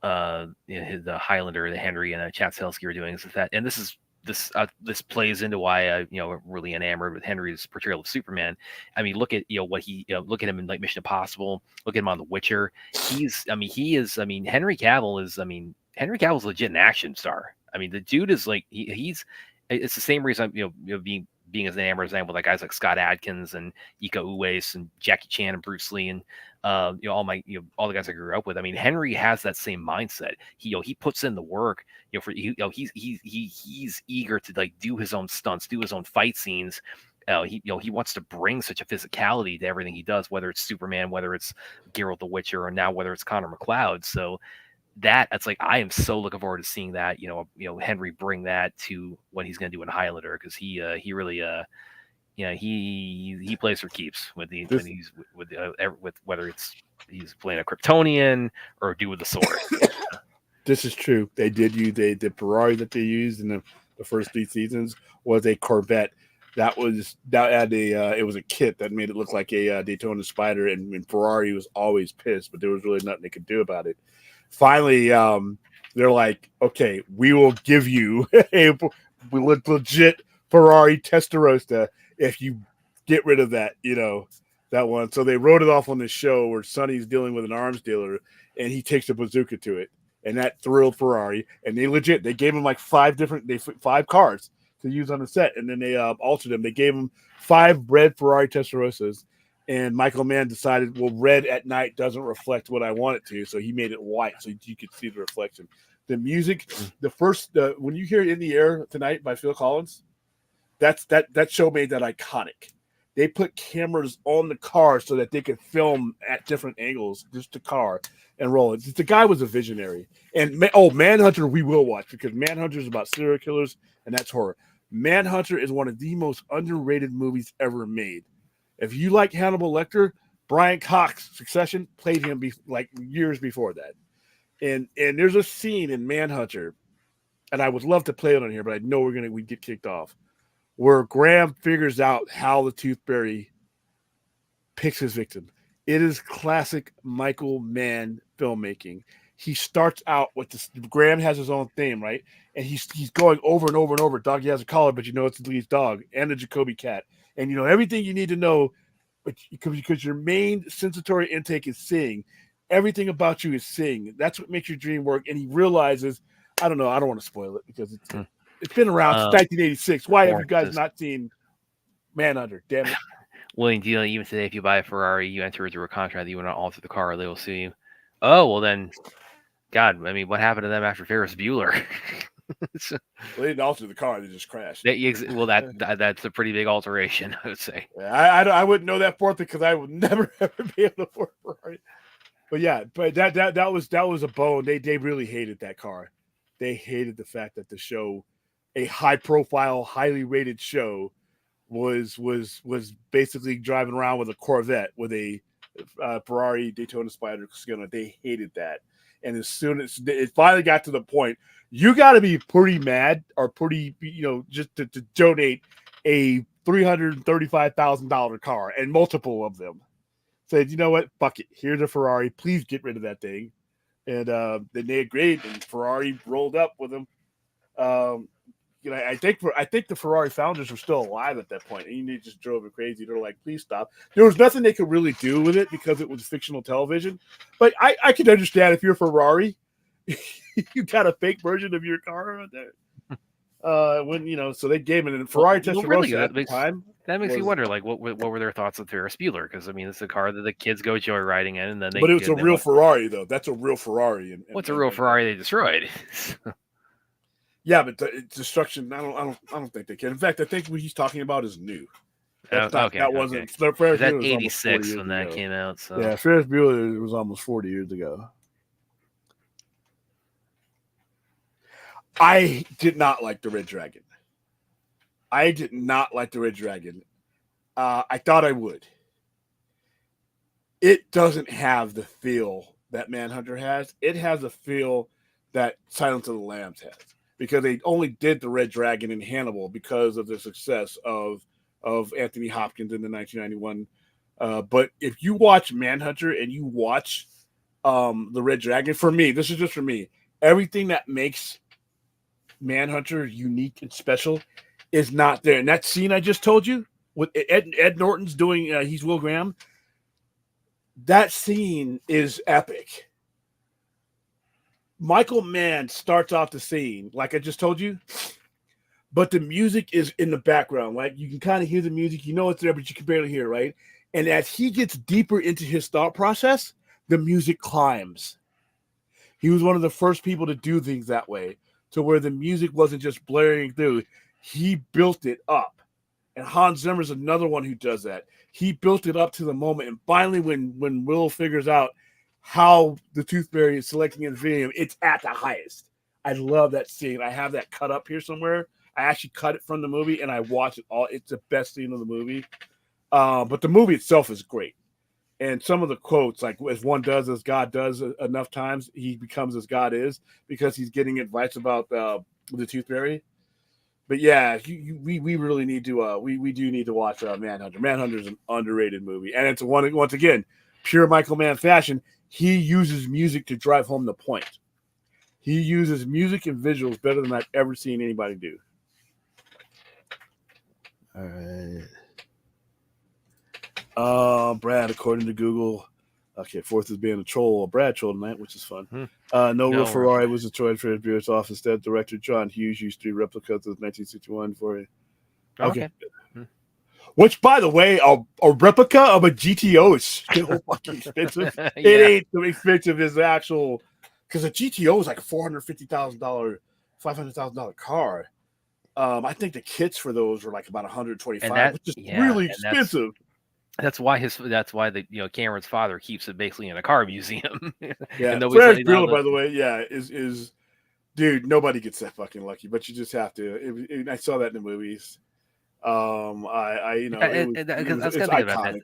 the Highlander, the Henry, and Chad Stahelski were doing is that, and this plays into why I really enamored with Henry's portrayal of Superman. I mean, look at what he look at him in like Mission Impossible. Look at him on The Witcher. Henry Cavill is a legit an action star. I mean, the dude is like he's. It's the same reason being as enamored as I am with like guys like Scott Adkins and Iko Uwais and Jackie Chan and Bruce Lee and all the guys I grew up with. I mean, Henry has that same mindset. He puts in the work. He's eager to like do his own stunts, do his own fight scenes. He wants to bring such a physicality to everything he does, whether it's Superman, whether it's Geralt the Witcher, or now whether it's Connor McLeod. So it's like I am so looking forward to seeing that Henry bring that to what he's going to do in Highlander because he really he plays for keeps with whether it's he's playing a Kryptonian or do with the sword. This is true. They did use the Ferrari that they used in the first 3 seasons was a Corvette. That had it was a kit that made it look like a Daytona Spider, and Ferrari was always pissed, but there was really nothing they could do about it. Finally, they're like, okay, we will give you a legit Ferrari Testarossa if you get rid of that one. So they wrote it off on this show where Sonny's dealing with an arms dealer, and he takes a bazooka to it, and that thrilled Ferrari. And they gave him like 5 cars to use on the set, and then they altered them. They gave him 5 red Ferrari Testarossas. And Michael Mann decided, well, red at night doesn't reflect what I want it to, so he made it white so you could see the reflection. The music, when you hear "In the Air Tonight" by Phil Collins, that show made that iconic. They put cameras on the car so that they could film at different angles, just the car, and roll it. The guy was a visionary. And Manhunter, we will watch because Manhunter is about serial killers, and that's horror. Manhunter is one of the most underrated movies ever made. If you like Hannibal Lecter, Brian Cox, Succession, played him years before that. And there's a scene in Manhunter, and I would love to play it on here, but I know we get kicked off, where Graham figures out how the Toothberry picks his victim. It is classic Michael Mann filmmaking. He starts out with this. Graham has his own theme, right? And he's going over and over and over. Doggy has a collar, but it's Lee's dog and the Jacoby cat. And everything you need to know, but because your main sensory intake is seeing, everything about you is seeing. That's what makes your dream work. And he realizes, I don't know, I don't want to spoil it because it's been around since 1986. Why have you guys not seen Manhunter? Damn it. William Deal, even today, if you buy a Ferrari, you enter into a contract that you want to alter the car, they will sue you. Oh, well then, God, I mean, what happened to them after Ferris Bueller? Well, they didn't alter the car; they just crashed. That's a pretty big alteration, I would say. Yeah, I wouldn't know that fourth because I would never ever be able to afford a Ferrari. But yeah, that was a bone. They really hated that car. They hated the fact that the show, a high profile, highly rated show, was basically driving around with a Corvette with a Ferrari Daytona Spider. They hated that. And as soon as it finally got to the point, you got to be pretty mad or pretty, just to donate a $335,000 car and multiple of them. Said, you know what? Fuck it. Here's a Ferrari. Please get rid of that thing. And then they agreed, and Ferrari rolled up with him. I think the Ferrari founders were still alive at that point, and they just drove it crazy. They're like, "Please stop." There was nothing they could really do with it because it was fictional television. But I could understand if you're Ferrari, you got a fake version of your car out there. So they gave it, and Ferrari Testarossa at the time. That makes you wonder, like, what were their thoughts on Ferris Bueller? Because I mean, it's a car that the kids go joyriding in, and then But it's a real Ferrari, though. That's a real Ferrari. What's a real Ferrari they destroyed? Yeah, but the destruction. I don't think they can. In fact, I think what he's talking about is new. That wasn't. Ferris Bueller was 86 when that came out. So yeah, Ferris Bueller was almost 40 years ago. I did not like the Red Dragon. I thought I would. It doesn't have the feel that Manhunter has. It has a feel that Silence of the Lambs has, because they only did the Red Dragon in Hannibal because of the success of Anthony Hopkins in the 1991. But if you watch Manhunter and you watch the Red Dragon, for me, this is just for me, everything that makes Manhunter unique and special is not there. And that scene I just told you with Ed Norton's doing, he's Will Graham. That scene is epic. Michael Mann starts off the scene, like I just told you, but the music is in the background. Like, you can kind of hear the music, you know it's there, but you can barely hear it, right? And as he gets deeper into his thought process, the music climbs. He was one of the first people to do things that way, to where the music wasn't just blaring through. He built it up. And Hans Zimmer's another one who does that. He built it up to the moment. And finally, when Will figures out how the Tooth Fairy is selecting in the video, it's at the highest. I love that scene. I have that cut up here somewhere. I actually cut it from the movie, and I watch it all. It's the best scene of the movie. But the movie itself is great. And some of the quotes, like, as one does, as God does, enough times, he becomes as God is, because he's getting advice about the Tooth Fairy. But yeah, we really need to we do need to watch Manhunter. Manhunter is an underrated movie, and it's once again, pure Michael Mann fashion. He uses music to drive home the point. He uses music and visuals better than I've ever seen anybody do. All right. Brad, according to Google, okay, fourth is being a troll. Brad troll tonight, which is fun. No, Ferrari was destroyed for his beers off. Instead, director John Hughes used 3 replicas of 1961 for it. Okay. Which, by the way, a replica of a GTO is still fucking expensive. Yeah. It ain't so expensive as the actual, because a GTO is like a $450,000, $500,000 car. I think the kits for those were like about $125,000, which is really expensive. That's why Cameron's father keeps it basically in a car museum. Yeah, Ferris Bueller, by the way, is dude. Nobody gets that fucking lucky, but you just have to. I saw that in the movies. It's iconic.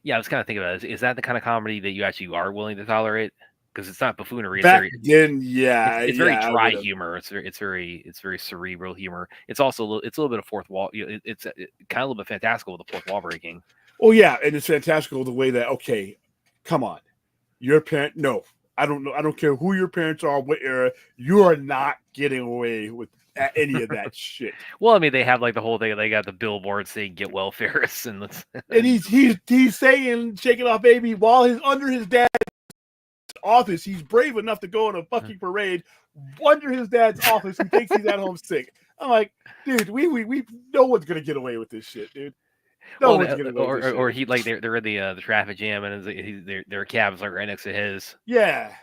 Yeah, I was kind of thinking about it. Is that the kind of comedy that you actually are willing to tolerate? Because it's not buffoonery. It's very dry humor. It's very cerebral humor. It's also a little bit of fourth wall. It's kind of a little bit fantastical with the fourth wall breaking. Oh yeah, and it's fantastical the way that, okay, come on, your parent. No, I don't know. I don't care who your parents are, what era. You are not getting away with any of that shit. Well, I mean, they have like the whole thing. They got the billboard saying "Get well, Ferris," and he's saying "Shake it off, baby," while he's under his dad's office. He's brave enough to go on a fucking parade under his dad's office. He thinks he's at home sick. I'm like, dude, we no one's gonna get away with this shit, dude. No one's gonna go. Or he, like, they're in the traffic jam, and their cab's like right next to his. Yeah.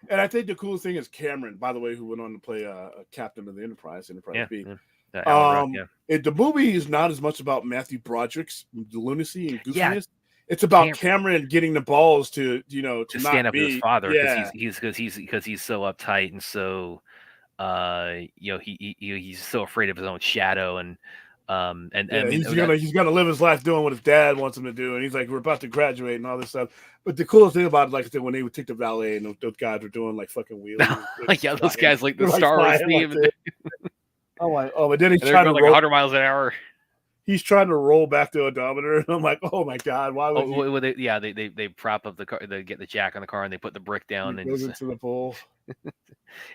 And I think the coolest thing is Cameron, by the way, who went on to play a captain of the Enterprise B. Yeah. The movie is not as much about Matthew Broderick's lunacy and goofiness. Yeah. It's about Cameron getting the balls to stand up to his father, because he's so uptight and so he's so afraid of his own shadow, and he's gonna live his life doing what his dad wants him to do, and he's like, we're about to graduate and all this stuff. But the coolest thing about it, like I said, when they would take the valet and those guys were doing like fucking wheelies. Yeah, those guys like the Star Wars theme. But then he's trying to like 100 miles an hour. he's trying to roll back the odometer, and I'm like, oh my god, why would you? well, they prop up the car, they get the jack on the car, and they put the brick down, He and goes into the pool.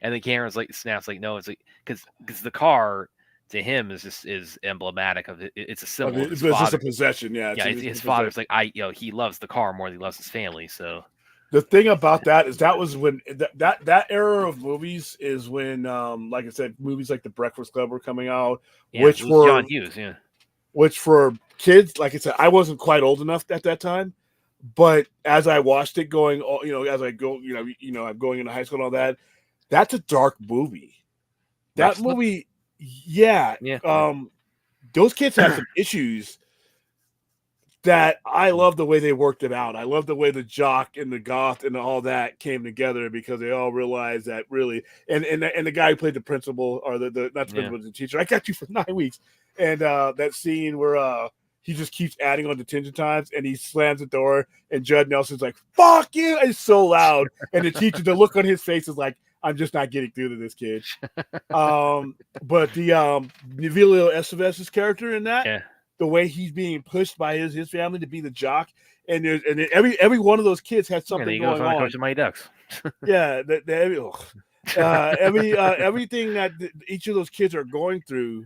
and then Cameron's like snaps like, no, it's like because the car to him is emblematic of it. It's a symbol of his It's just a father. possession, yeah. Yeah, his father's like he loves the car more than he loves his family. So The thing about that is that was when that era of movies is when, like I said, movies like The Breakfast Club were coming out, yeah, which it was were John Hughes. Yeah, which for kids, like I said, I wasn't quite old enough at that time, but as I watched it going, as I go, I'm going into high school and all that. That's a dark movie. That Breakfast Club? movie, yeah. Yeah. Those kids have some issues that I love the way they worked it out. I love the way the jock and the goth and all that came together because they all realized that really, and the guy who played the principal or the not the principal, the teacher, I got you for 9 weeks. And that scene where he just keeps adding on detention times and he slams the door and Judd Nelson's like, fuck you. It's so loud. And the teacher, the look on his face is like, I'm just not getting through to this kid. But the Emilio Estevez's character in that, Yeah. the way he's being pushed by his family to be the jock, and every one of those kids had something going on. Coach of Mighty Ducks. Yeah, everything that each of those kids are going through,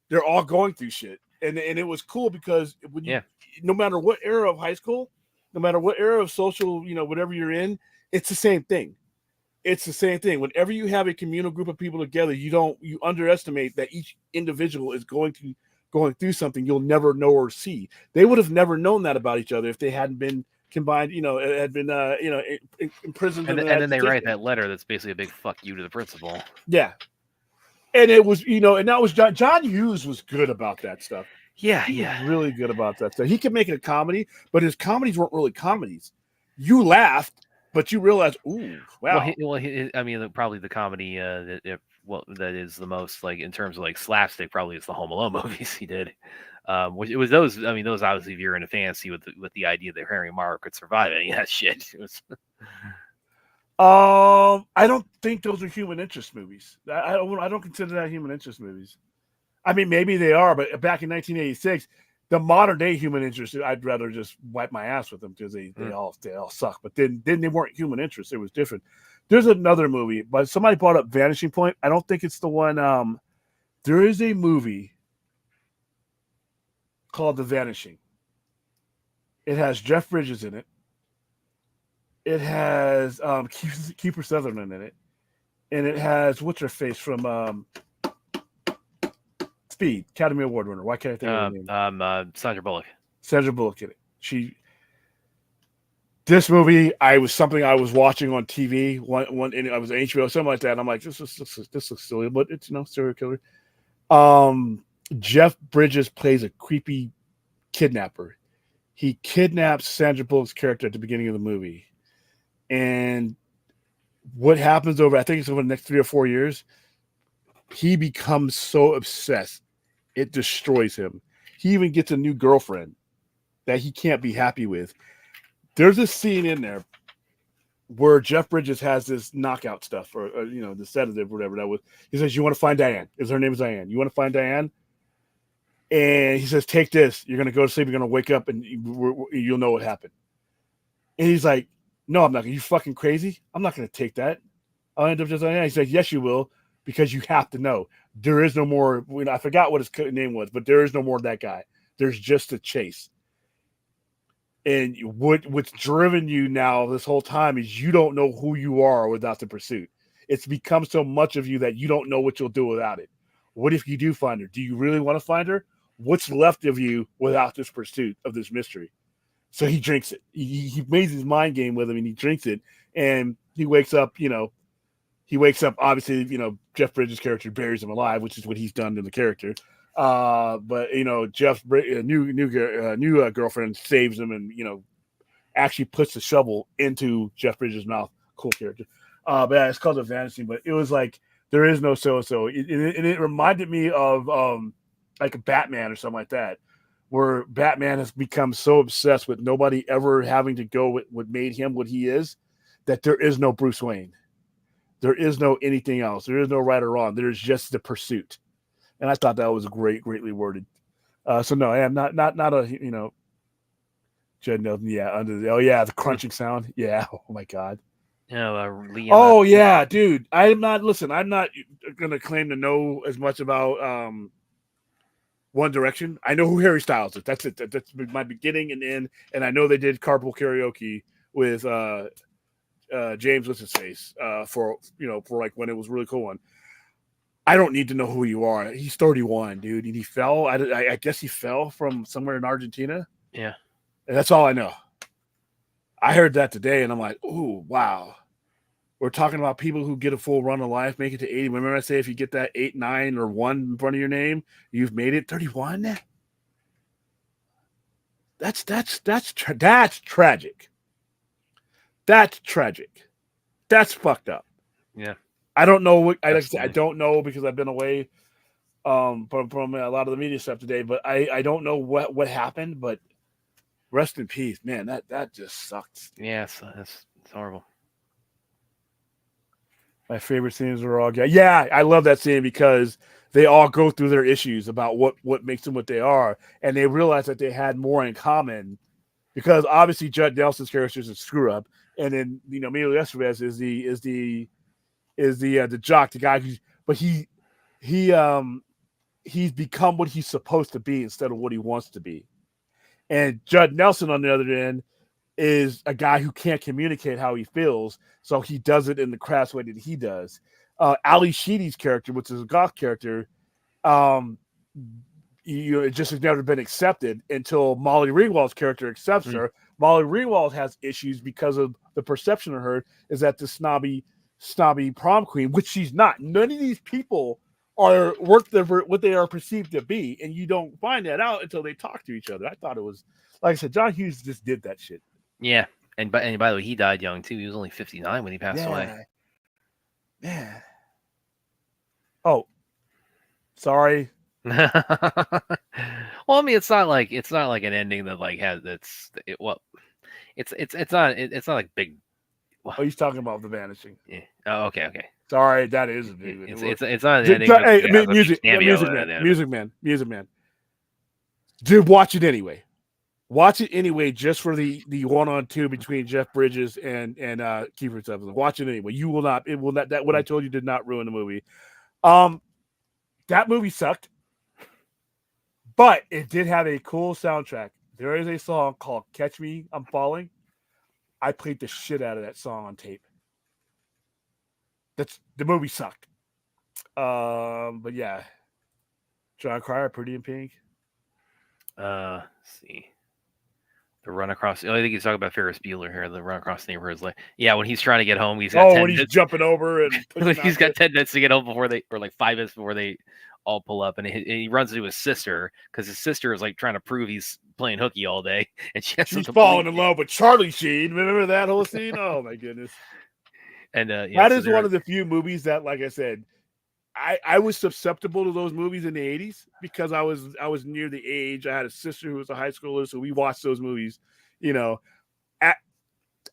they're all going through shit, and it was cool because when you, no matter what era of high school, no matter what era of social, whatever you're in, it's the same thing. It's the same thing. Whenever you have a communal group of people together, you underestimate that each individual is going through something you'll never know or see. They would have never known that about each other if they hadn't been combined, had been, imprisoned. And then they write that letter that's basically a big fuck you to the principal. Yeah. And it was, and that was John Hughes was good about that stuff. Yeah, He was really good about that stuff. He could make it a comedy, but his comedies weren't really comedies. You laughed, but you realized, ooh, wow. I mean, probably the comedy that is the most, like, in terms of like slapstick, probably is the Home Alone movies he did. Which it was those. I mean, those obviously, if you're in a fantasy with the idea that Harry and Margaret could survive any of that shit. It was... I don't think those are human interest movies. I don't consider that human interest movies. I mean, maybe they are, but back in 1986, the modern day human interest, I'd rather just wipe my ass with them because they all suck. But then they weren't human interest. It was different. There's another movie, but somebody brought up Vanishing Point. I don't think it's the one. There is a movie called The Vanishing. It has Jeff Bridges in it. It has Kiefer Sutherland in it, and it has what's her face from Speed, Academy Award winner. Why can't I think of her name? Sandra Bullock. Sandra Bullock in it. This movie, I was watching on TV. And I was HBO, something like that. And I'm like, this looks silly, but it's serial killer. Jeff Bridges plays a creepy kidnapper. He kidnaps Sandra Bullock's character at the beginning of the movie. And what happens I think it's over the next 3 or 4 years, he becomes so obsessed, it destroys him. He even gets a new girlfriend that he can't be happy with. There's a scene in there where Jeff Bridges has this knockout stuff, or the sedative, or whatever that was. He says, "You want to find Diane? Her name is Diane. You want to find Diane?" And he says, "Take this. You're going to go to sleep. You're going to wake up, and you'll know what happened." And he's like, "No, I'm not. Are you fucking crazy? I'm not going to take that. I'll end up just like that." He's like, "Yes, you will, because you have to know. There is no more." I forgot what his name was, but there is no more of that guy. There's just a chase. And what's driven you now this whole time is you don't know who you are without the pursuit. It's become so much of you that you don't know what you'll do without it. What if you do find her? Do you really want to find her? What's left of you without this pursuit of this mystery? So he drinks it. He makes his mind game with him, and he drinks it. And he wakes up, obviously, Jeff Bridges' character buries him alive, which is what he's done to the character. But Jeff's new girlfriend saves him and actually puts the shovel into Jeff Bridges' mouth. Cool character. But yeah, it's called The Vanishing. But it was like there is no so-and-so. It reminded me of like a Batman or something like that, where Batman has become so obsessed with nobody ever having to go with what made him what he is, that there is no Bruce Wayne. There is no anything else. There is no right or wrong. There's just the pursuit. And I thought that was greatly worded. So no, I am not a Judd Nelson. Yeah, the crunching sound. Yeah. Oh my god. Liam. Oh yeah, dude. I'm not gonna claim to know as much about One Direction. I know who Harry Styles is. That's it. That's my beginning and end. And I know they did carpool karaoke with James what's his face for like when it was really cool one. I don't need to know who you are. He's 31, dude, and he fell. I guess he fell from somewhere in Argentina. Yeah. And that's all I know. I heard that today, and I'm like, ooh, wow. We're talking about people who get a full run of life, make it to 80. Remember I say if you get that 8, 9, or 1 in front of your name, you've made it. 31? That's tragic. That's tragic. That's fucked up. Yeah. I don't know what I Absolutely. don't know because I've been away from a lot of the media stuff today, but I don't know what happened, but rest in peace, man. That just sucks. Yeah, it's horrible. My favorite scenes are all guys. Yeah, I love that scene because they all go through their issues about what makes them what they are, and they realize that they had more in common. Because obviously Judd Nelson's character is a screw up, and then Emilio Estevez is the jock, the guy he's become what he's supposed to be instead of what he wants to be. And Judd Nelson on the other end is a guy who can't communicate how he feels, so he does it in the crass way that he does. Ali Sheedy's character, which is a goth character, it just has never been accepted until Molly Ringwald's character accepts her. Molly Ringwald has issues because of the perception of her is that the snobby prom queen, which she's not. None of these people are what they are perceived to be, and you don't find that out until they talk to each other. I thought it was, like I said, John Hughes just did that shit. Yeah, and by the way, he died young too. He was only 59 when he passed away. Yeah. Oh, sorry. Well, I mean, it's not like an ending that like has it's not like big. Oh, he's talking about The Vanishing. Yeah. Oh, okay. Sorry, that is a big. It's not an ending. Hey, music man. Dude, watch it anyway. Watch it anyway, just for the 1-on-2 between Jeff Bridges and Kiefer Sutherland. Watch it anyway. You will not. It will not. That what I told you did not ruin the movie. That movie sucked, but it did have a cool soundtrack. There is a song called "Catch Me, I'm Falling." I played the shit out of that song on tape. The movie sucked. But yeah, John Cryer, Pretty in Pink. Let's see. The Run Across. I think he's talking about Ferris Bueller here. The Run Across the Neighborhood. Like, yeah, when he's trying to get home, he's got 10 when he's minutes. jumping over and He's got 10 minutes to get home before they, or like 5 minutes before they all pull up, and he runs into his sister because his sister is like trying to prove he's playing hooky all day, and she's falling in love with Charlie Sheen. Remember that whole scene? Oh my goodness! And that is one of the few movies that, like I said, I was susceptible to those movies in the 80s because I was near the age. I had a sister who was a high schooler, so we watched those movies.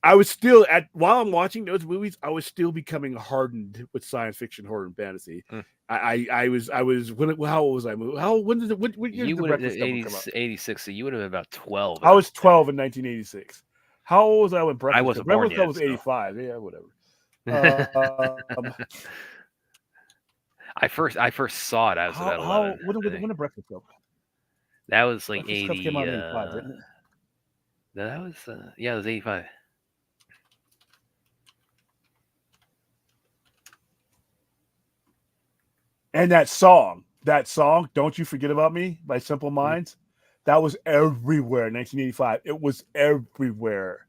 I was still while I'm watching those movies, I was still becoming hardened with science fiction, horror, and fantasy. I was how old was I? When did what year did The Breakfast Club come out? 86, so you would have been about 12. I was 12 in 1986. How old was I when Breakfast? I wasn't born yet. Breakfast Club was 85. Yeah, whatever. I first saw it. I was about 11. When did Breakfast Club? That was like Breakfast 80. Club came out in 85, didn't it? That was it was 85. And that song, "Don't You Forget About Me" by Simple Minds, that was everywhere in 1985. It was everywhere.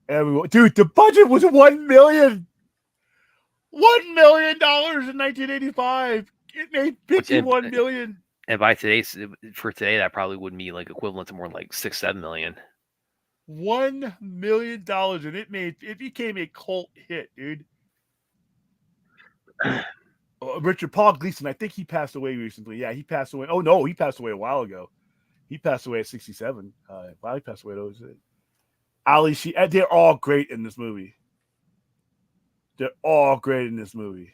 Dude, the budget was $1 million. $1 million in 1985. It made $51 million. And for today, that probably would be like equivalent to more like $6-7 million. $1 million, and it became a cult hit, dude. Richard Paul Gleason, I think he passed away recently. Yeah, he passed away. Oh no, he passed away a while ago. He passed away at 67. He passed away. Ali Sheedy, they're all great in this movie. They're all great in this movie.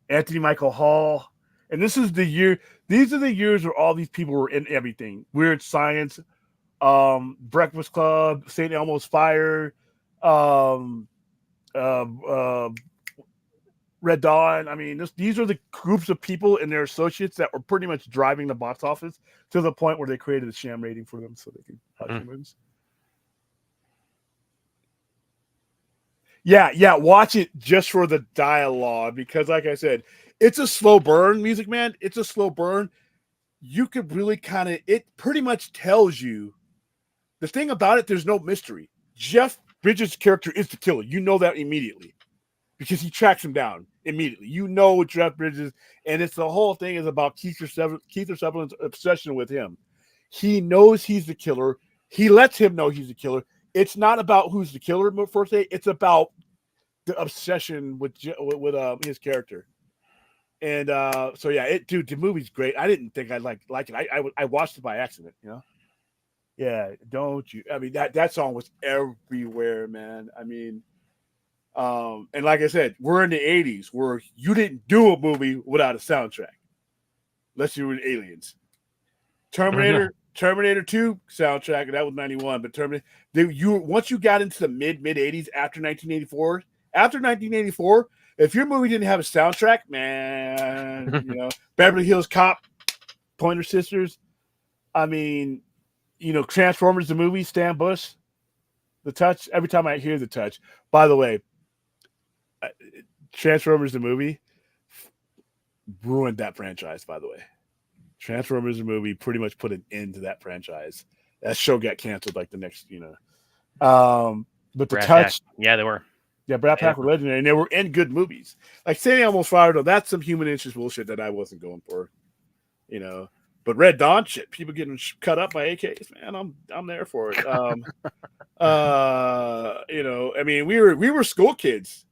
Anthony Michael Hall, And this is the year. These are the years where all these people were in everything. Weird Science, Breakfast Club, St. Elmo's Fire, um, uh, uh, Red Dawn. I mean, these are the groups of people and their associates that were pretty much driving the box office to the point where they created a sham rating for them so they could watch the movies. Yeah, watch it just for the dialogue because, like I said, it's a slow burn, Music Man. It's a slow burn. You could really it pretty much tells you the thing about it. There's no mystery. Jeff Bridges' character is the killer. You know that immediately because he tracks him down immediately. You know Jeff Bridges, and it's the whole thing is about Keith Sutherland's obsession with him. He knows he's the killer. He lets him know he's the killer. It's not about who's the killer per se. It's about the obsession with his character. And so yeah, the movie's great. I didn't think I'd like it. I watched it by accident, you know. Yeah, don't you? I mean that song was everywhere, man. I mean, and like I said, we're in the '80s where you didn't do a movie without a soundtrack, unless you were in Aliens. Terminator 2 soundtrack, and that was '91. But once you got into the mid '80s after 1984, if your movie didn't have a soundtrack, man, you know, Beverly Hills Cop, Pointer Sisters, I mean, you know, Transformers the movie, Stan Bush, The Touch. Every time I hear The Touch, by the way, Transformers the movie ruined that franchise. By the way, Transformers the movie pretty much put an end to that franchise. That show got canceled like the next, you know. But The Touch, yeah, they were. Yeah, Brad Pack were legendary, and they were in good movies. Like St. Elmo's Fire, though, that's some human interest bullshit that I wasn't going for, you know. But Red Dawn shit, people getting cut up by AKs, man, I'm there for it. You know, I mean, we were school kids.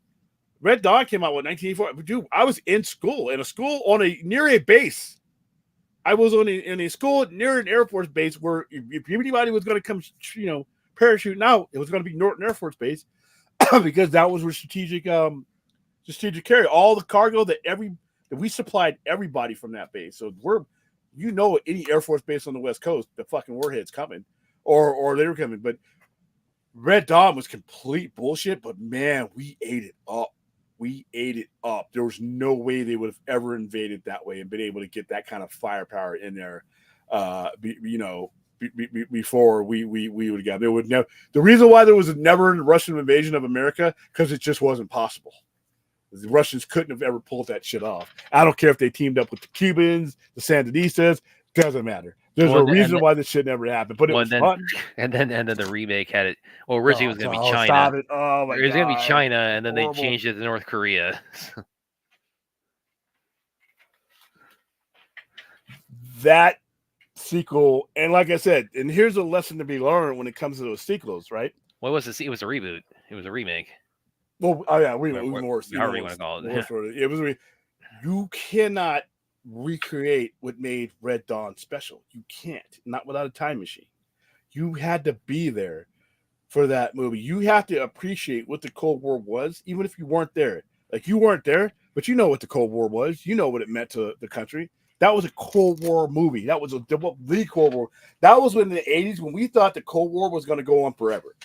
Red Dawn came out in 1984. Dude, I was in school near a base. I was in a school near an Air Force base where if anybody was going to come, you know, parachuting out, it was going to be Norton Air Force Base. Because that was where strategic carry all the cargo that we supplied everybody from that base. So any Air Force base on the West Coast, the fucking warhead's coming, or they were coming. But Red Dawn was complete bullshit. But man, we ate it up. There was no way they would have ever invaded that way and been able to get that kind of firepower in there. Before we would have got there would never. The reason why there was never a Russian invasion of America because it just wasn't possible. The Russians couldn't have ever pulled that shit off. I don't care if they teamed up with the Cubans, the Sandinistas. Doesn't matter. There's a reason why this shit never happened. But it was fun. And then the remake had it. Well, originally it was going to be China. Stop it. Oh my god. It was going to be China, and then they changed it to North Korea. That sequel, and like I said, and here's a lesson to be learned when it comes to those sequels, right? What was it? It was a reboot. It was a remake. Well, oh yeah, remake. However you want to call it. It was. You cannot recreate what made Red Dawn special. You can't, not without a time machine. You had to be there for that movie. You have to appreciate what the Cold War was, even if you weren't there. Like you weren't there, but you know what the Cold War was. You know what it meant to the country. That was a Cold War movie. That was the Cold War. That was in the 80s when we thought the Cold War was going to go on forever.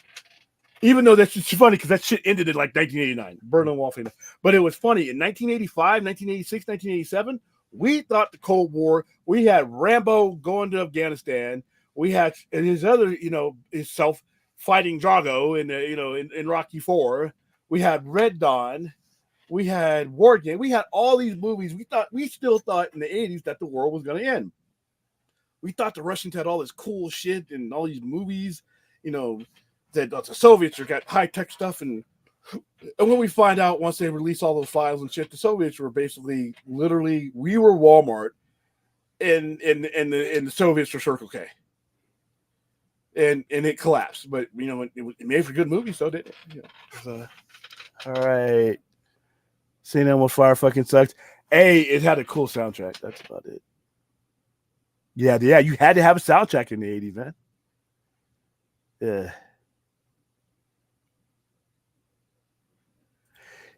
Even though that's just funny because that shit ended in like 1989. Berlin Wall. But it was funny. In 1985, 1986, 1987, we thought the Cold War, we had Rambo going to Afghanistan. We had, and his other, you know, his self-fighting Drago in Rocky IV. We had Red Dawn. We had War Game. We had all these movies. We still thought in the 80s that the world was going to end. We thought the Russians had all this cool shit and all these movies, you know, that the Soviets got high-tech stuff. And when we find out once they release all those files and shit, the Soviets were basically literally, we were Walmart and the Soviets were Circle K. And it collapsed. But, you know, it made for good movies, so did it. You know, all right. St. Elmo's Fire fucking sucked. It had a cool soundtrack. That's about it. Yeah, you had to have a soundtrack in the 80s, man. Yeah.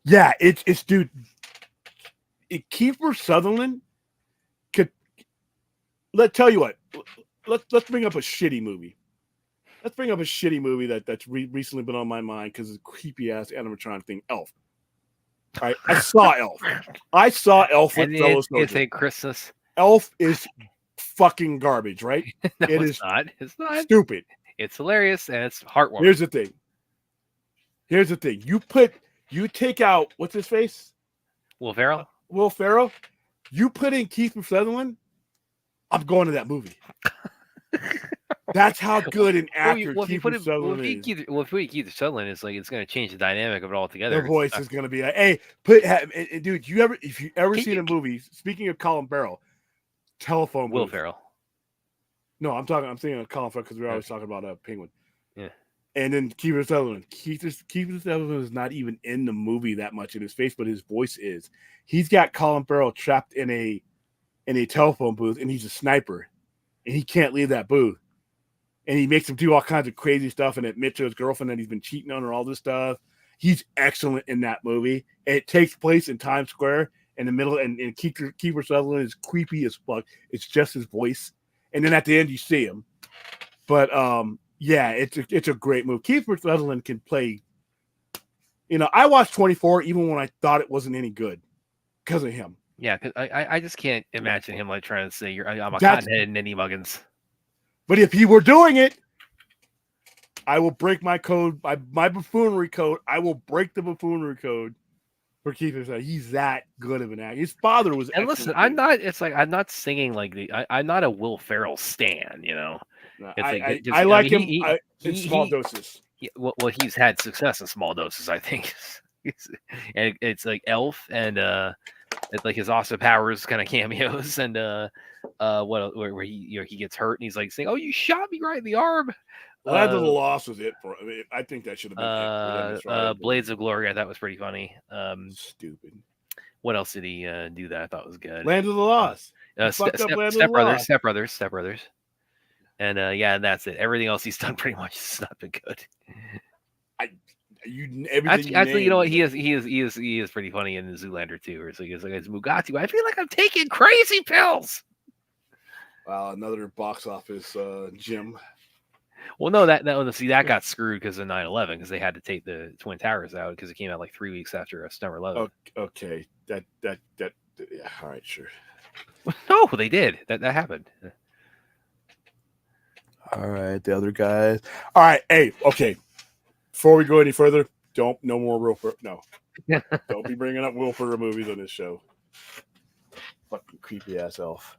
Yeah, it's dude. Kiefer Sutherland let's tell you what. Let's bring up a shitty movie. Let's bring up a shitty movie that's recently been on my mind because it's a creepy ass animatronic thing. Elf. All right, I saw Elf. I saw Elf with And fellow it's soldiers. a Christmas. Elf is fucking garbage, right? No, It it's is not. It's not. stupid. It's hilarious and it's heartwarming. Here's the thing. You take out what's his face? Will Ferrell. Will Ferrell. You put in Keith Sutherland. I'm going to that movie. That's how good an actor Keith Sutherland is. If you put Keith Sutherland, it's like it's going to change the dynamic of it altogether. Their voice is going to be like, hey, dude, if you ever seen a movie, speaking of Colin Farrell, telephone Will booth. Ferrell. No, I'm thinking of Colin Farrell because we're always talking about Penguin. Yeah. And then Keith Sutherland. Keith Sutherland is not even in the movie that much in his face, but his voice is. He's got Colin Farrell trapped in a telephone booth, and he's a sniper, and he can't leave that booth. And he makes him do all kinds of crazy stuff and admit to his girlfriend that he's been cheating on her, all this stuff. He's excellent in that movie. It takes place in Times Square in the middle, and Kiefer Sutherland is creepy as fuck. It's just his voice. And then at the end, you see him. But, yeah, it's a great movie. Kiefer Sutherland can play. You know, I watched 24 even when I thought it wasn't any good because of him. Yeah, because I just can't imagine him like trying to say I'm a cottonhead Ninny Muggins. But if he were doing it, I will break my code, my buffoonery code. I will break the buffoonery code for Keith Sutherland. He's that good of an actor. His father was. And listen, I'm not singing like I'm not a Will Ferrell stan, you know. No, It's I like him in small doses. Well, he's had success in small doses, I think. And it's like Elf and it's like his Austin Powers kind of cameos and where he gets hurt and he's like saying, "Oh, you shot me right in the arm." Land of the Lost was it for. I mean, I think that should have been it for him. Blades of Glory. I thought was pretty funny. Stupid. What else did he do that I thought was good? Land of the Lost. Step Brothers. And yeah, that's it. Everything else he's done pretty much has not been good. Actually, you know what? He is pretty funny in the Zoolander too. Where it's like it's Mugatu. I feel like I'm taking crazy pills. Wow, another box office gem. Well, no, that got screwed because of 9/11 because they had to take the Twin Towers out because it came out like 3 weeks after September 11th. Okay, that yeah, all right, sure. No, they did. That happened. All right, the other guys. All right, hey, okay. Before we go any further, no more Wilfer. No, don't be bringing up Wilfer movies on this show. Fucking creepy ass elf.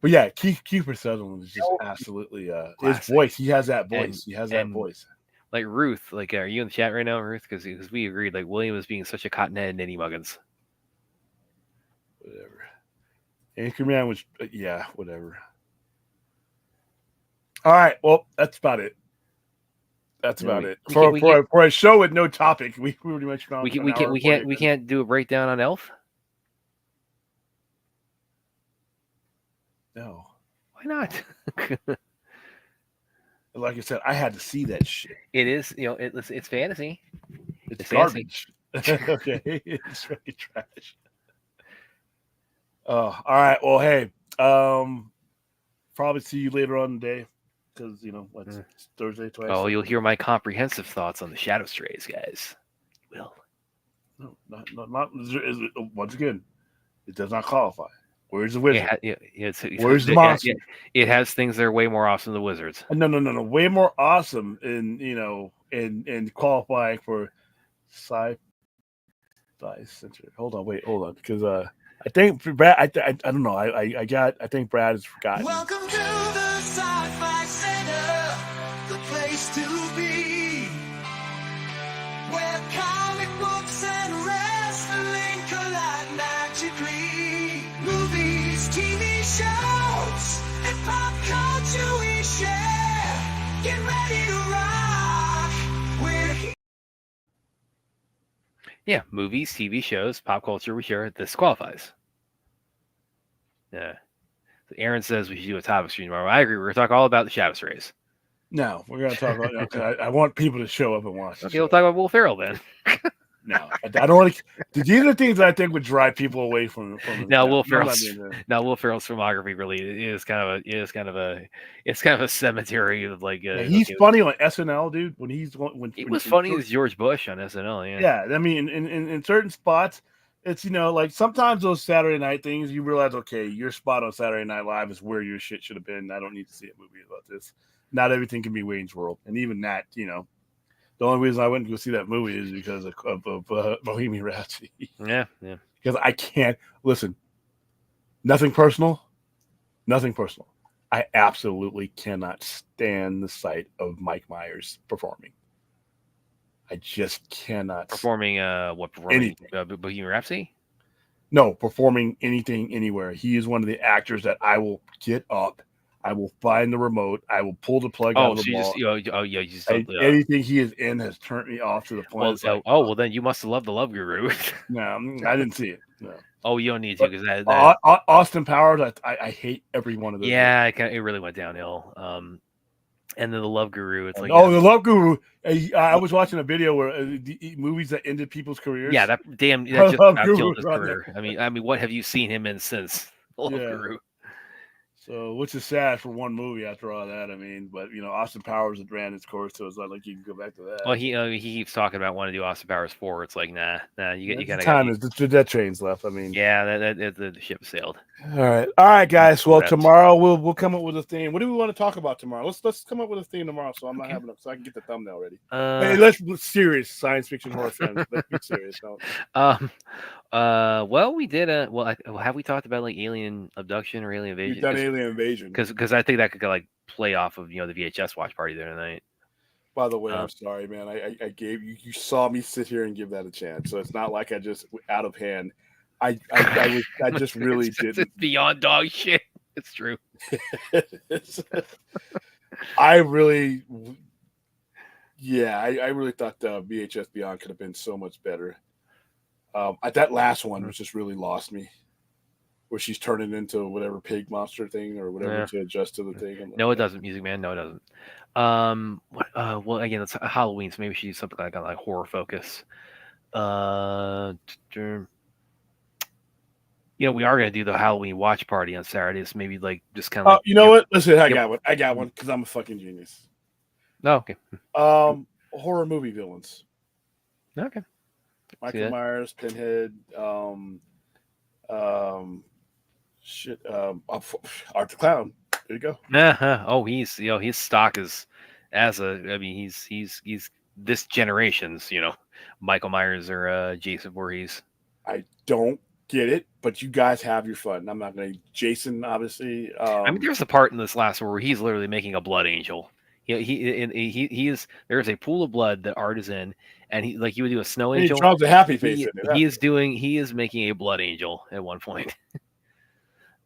But yeah, Kiefer Sutherland is just absolutely his voice. He has that voice. He has that voice. Like Ruth, like are you in the chat right now, Ruth? Because we agreed like William was being such a cottonhead Ninny Muggins. Whatever. Anchorman was yeah, whatever. All right, well that's about it. That's about it. For a show with no topic, we pretty much found we can't do a breakdown on Elf. No. Why not? Like I said, I had to see that shit. It is, it's fantasy. It's garbage. Okay, it's fucking trash. Oh, all right. Well, hey, probably see you later on in the day because it's Thursday twice. Oh, you'll hear my comprehensive thoughts on the Shadow Strays, guys. Will. No, not once again. It does not qualify. Where's the wizard? Where's the monster? It has things that are way more awesome than wizards. No. Way more awesome in qualifying for sci-fi center. Hold on, because I think Brad. I don't know. I think Brad has forgotten. Welcome to the Sci-Fi Center, the place to be, where comic books and wrestling collide magically. Movies, TV shows, and pop culture we share. Get ready to rock. We're here. Yeah, movies, TV shows, pop culture we share. This qualifies. Yeah. So Aaron says we should do a topic stream tomorrow. I agree. We're going to talk all about the Shadow Strays. No, we're going to talk about. I want people to show up and watch. Okay, we'll talk about Will Ferrell then. No, I don't want to. These are things that I think would drive people away from Now, no, Will I'm not Ferrell's doing that. now Will Ferrell's filmography really is kind of a cemetery of like Yeah, he's okay, funny on SNL, dude. When he when was funny as George Bush on SNL, yeah. yeah, I mean, in certain spots, it's like sometimes those Saturday night things, you realize, okay, your spot on Saturday Night Live is where your shit should have been. I don't need to see a movie about this. Not everything can be Wayne's World, and even that, the only reason I went to go see that movie is because of Bohemian Rhapsody. Yeah, yeah. Because I can't listen. Nothing personal. Nothing personal. I absolutely cannot stand the sight of Mike Myers performing. I just cannot Performing anything. Bohemian Rhapsody? No, performing anything anywhere. He is one of the actors that I will get up. I will find the remote. I will pull the plug out Oh, of the so you just wall. you just don't, Anything he is in has turned me off to the point. well It's like, well then you must have loved the Love Guru. no, I didn't see it. No. Oh, you don't need to But because that Austin Powers, I hate every one of those. yeah, it really went downhill. And then the Love Guru, it's like The Love Guru. I was watching a video where the movies that ended people's careers. yeah, that The just Love about Guru killed his was on there. career. I mean, what have you seen him in since the Love Yeah. Guru? So, which is sad for one movie after all that. I mean, but Austin Powers had ran its course, so it's not like you can go back to that. Well, he keeps talking about wanting to do Austin Powers 4. It's like nah, you gotta time is the train's left. I mean, yeah, the ship sailed. All right, guys. Well, tomorrow we'll come up with a theme. What do we want to talk about tomorrow? Let's come up with a theme tomorrow. So I'm not having so I can get the thumbnail ready. Hey, let's serious science fiction horror fans. Let's be serious. Well, we did have we talked about like alien abduction or alien invasion? We've done alien invasion because I think that could like play off of the VHS watch party there tonight. By the way, I'm sorry, man. I gave you. You saw me sit here and give that a chance, so it's not like I just out of hand. I just really didn't. It's beyond dog shit. It's true. I really thought VHS Beyond could have been so much better. That last one was just really lost me, where she's turning into whatever pig monster thing or whatever to adjust to the thing. No, it doesn't, Music Man. No, it doesn't. Well, again, it's Halloween, so maybe she do something like horror focus. We are gonna do the Halloween watch party on Saturdays. Maybe like just kind of. You know what? Listen, I got one because I'm a fucking genius. Oh, okay. Horror movie villains. Okay. Michael Myers, Pinhead, Art the Clown. There you go. Oh, he's his stock is he's this generation's Michael Myers or Jason Voorhees. I don't get it, but you guys have your fun. I'm not going to. Jason, obviously. I mean, there's a part in this last one where he's literally making a blood angel. He is. There's a pool of blood that Art is in, and he would do a snow angel. He draws a happy face. He is making a blood angel at one point.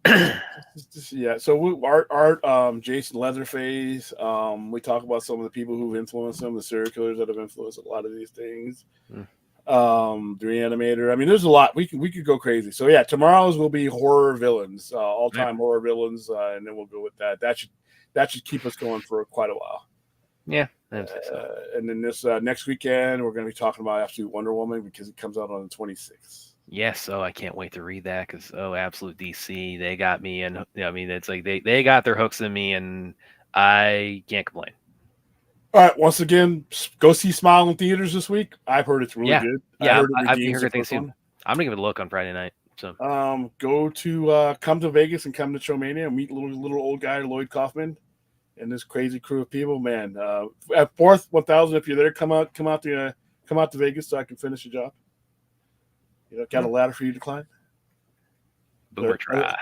Yeah. So Art, Jason Leatherface. We talk about some of the people who've influenced him, the serial killers that have influenced a lot of these things. The Reanimator. I mean, there's a lot. We could go crazy. So yeah, tomorrow's will be horror villains, all-time horror villains, and then we'll go with that. That should keep us going for quite a while. Yeah. And then this next weekend, we're going to be talking about Absolute Wonder Woman because it comes out on the 26th. Yes, I can't wait to read that because Absolute DC, they got me, and I mean it's like they got their hooks in me, and I can't complain. All right, once again, go see Smile in theaters this week. I've heard it's really good. Yeah, I've heard things too. I'm gonna give it a look on Friday night. So go to come to Vegas and come to Showmania and meet little old guy Lloyd Kaufman and this crazy crew of people. Man, at 4th 1000, if you're there, come out to Vegas so I can finish the job. Got a ladder for you to climb. Boomer try.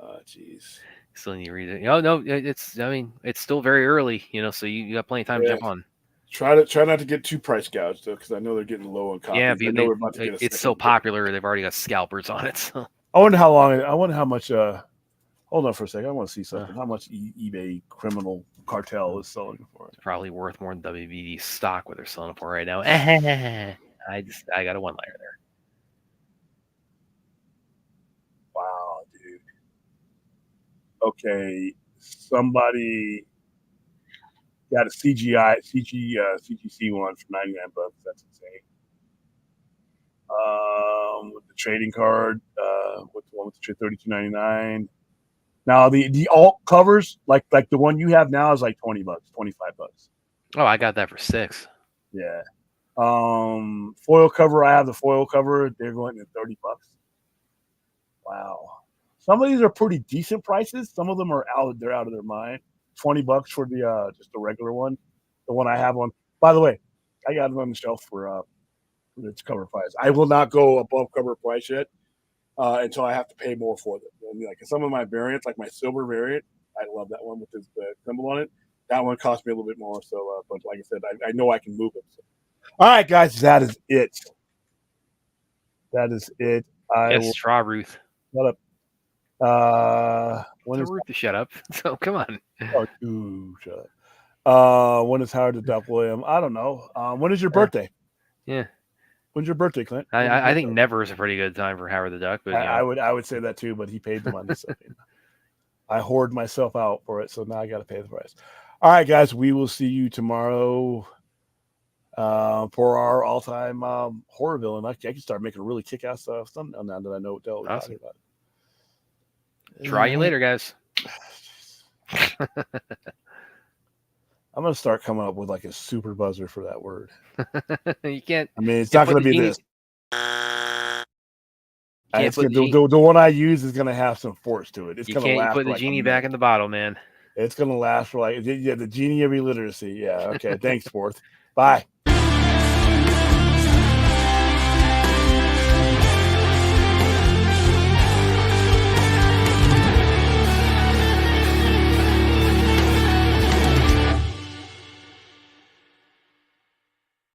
Oh, jeez. Still need to read it. No, it's still very early, so you got plenty of time to jump on. Try not to get too price gouged though, because I know they're getting low on copies. Yeah, it's so popular. They've already got scalpers on it. So. I wonder how much. Hold on for a second. I want to see something. How much eBay criminal cartel is selling for? It's probably worth more than WBD stock what they're selling it for right now. I got a one-liner there. Wow, dude. Okay, somebody got a CGC one for $99. That's insane. With the trading card, with the one with the $32.99. Now the alt covers, like the one you have now, is like $20, $25. Oh, I got that for $6. Yeah. Foil cover. I have the foil cover. They're going to $30. Wow. Some of these are pretty decent prices. Some of them are out. They're out of their mind. $20 for the just the regular one. The one I have on. By the way, I got it on the shelf for its cover price. I will not go above cover price yet until I have to pay more for them. I mean, like some of my variants, like my silver variant, I love that one with the symbol on it. That one cost me a little bit more. So, but like I said, I know I can move it. So. All right, guys, that is it. That is it. Yes, Straw Ruth. Shut up. Tell Ruth to shut up. So come on. Shut up. When is Howard the Duck, William? I don't know. When is your birthday? Yeah. When's your birthday, Clint? I think never is a pretty good time for Howard the Duck, but I would say that too, but he paid the money. So I hoard myself out for it, so now I got to pay the price. All right, guys, we will see you tomorrow for our all-time horror villain. I can start making a really kick-ass thumbnail now that I know what we're talking about. Try you later, guys. I'm gonna start coming up with like a super buzzer for that word. You can't. I mean, it's not gonna be this. The one I use is gonna have some force to it. It's you gonna can't last put the like genie back in the bottle, man. It's gonna last for the genie of illiteracy. Yeah. Okay. Thanks, Sporth. Bye.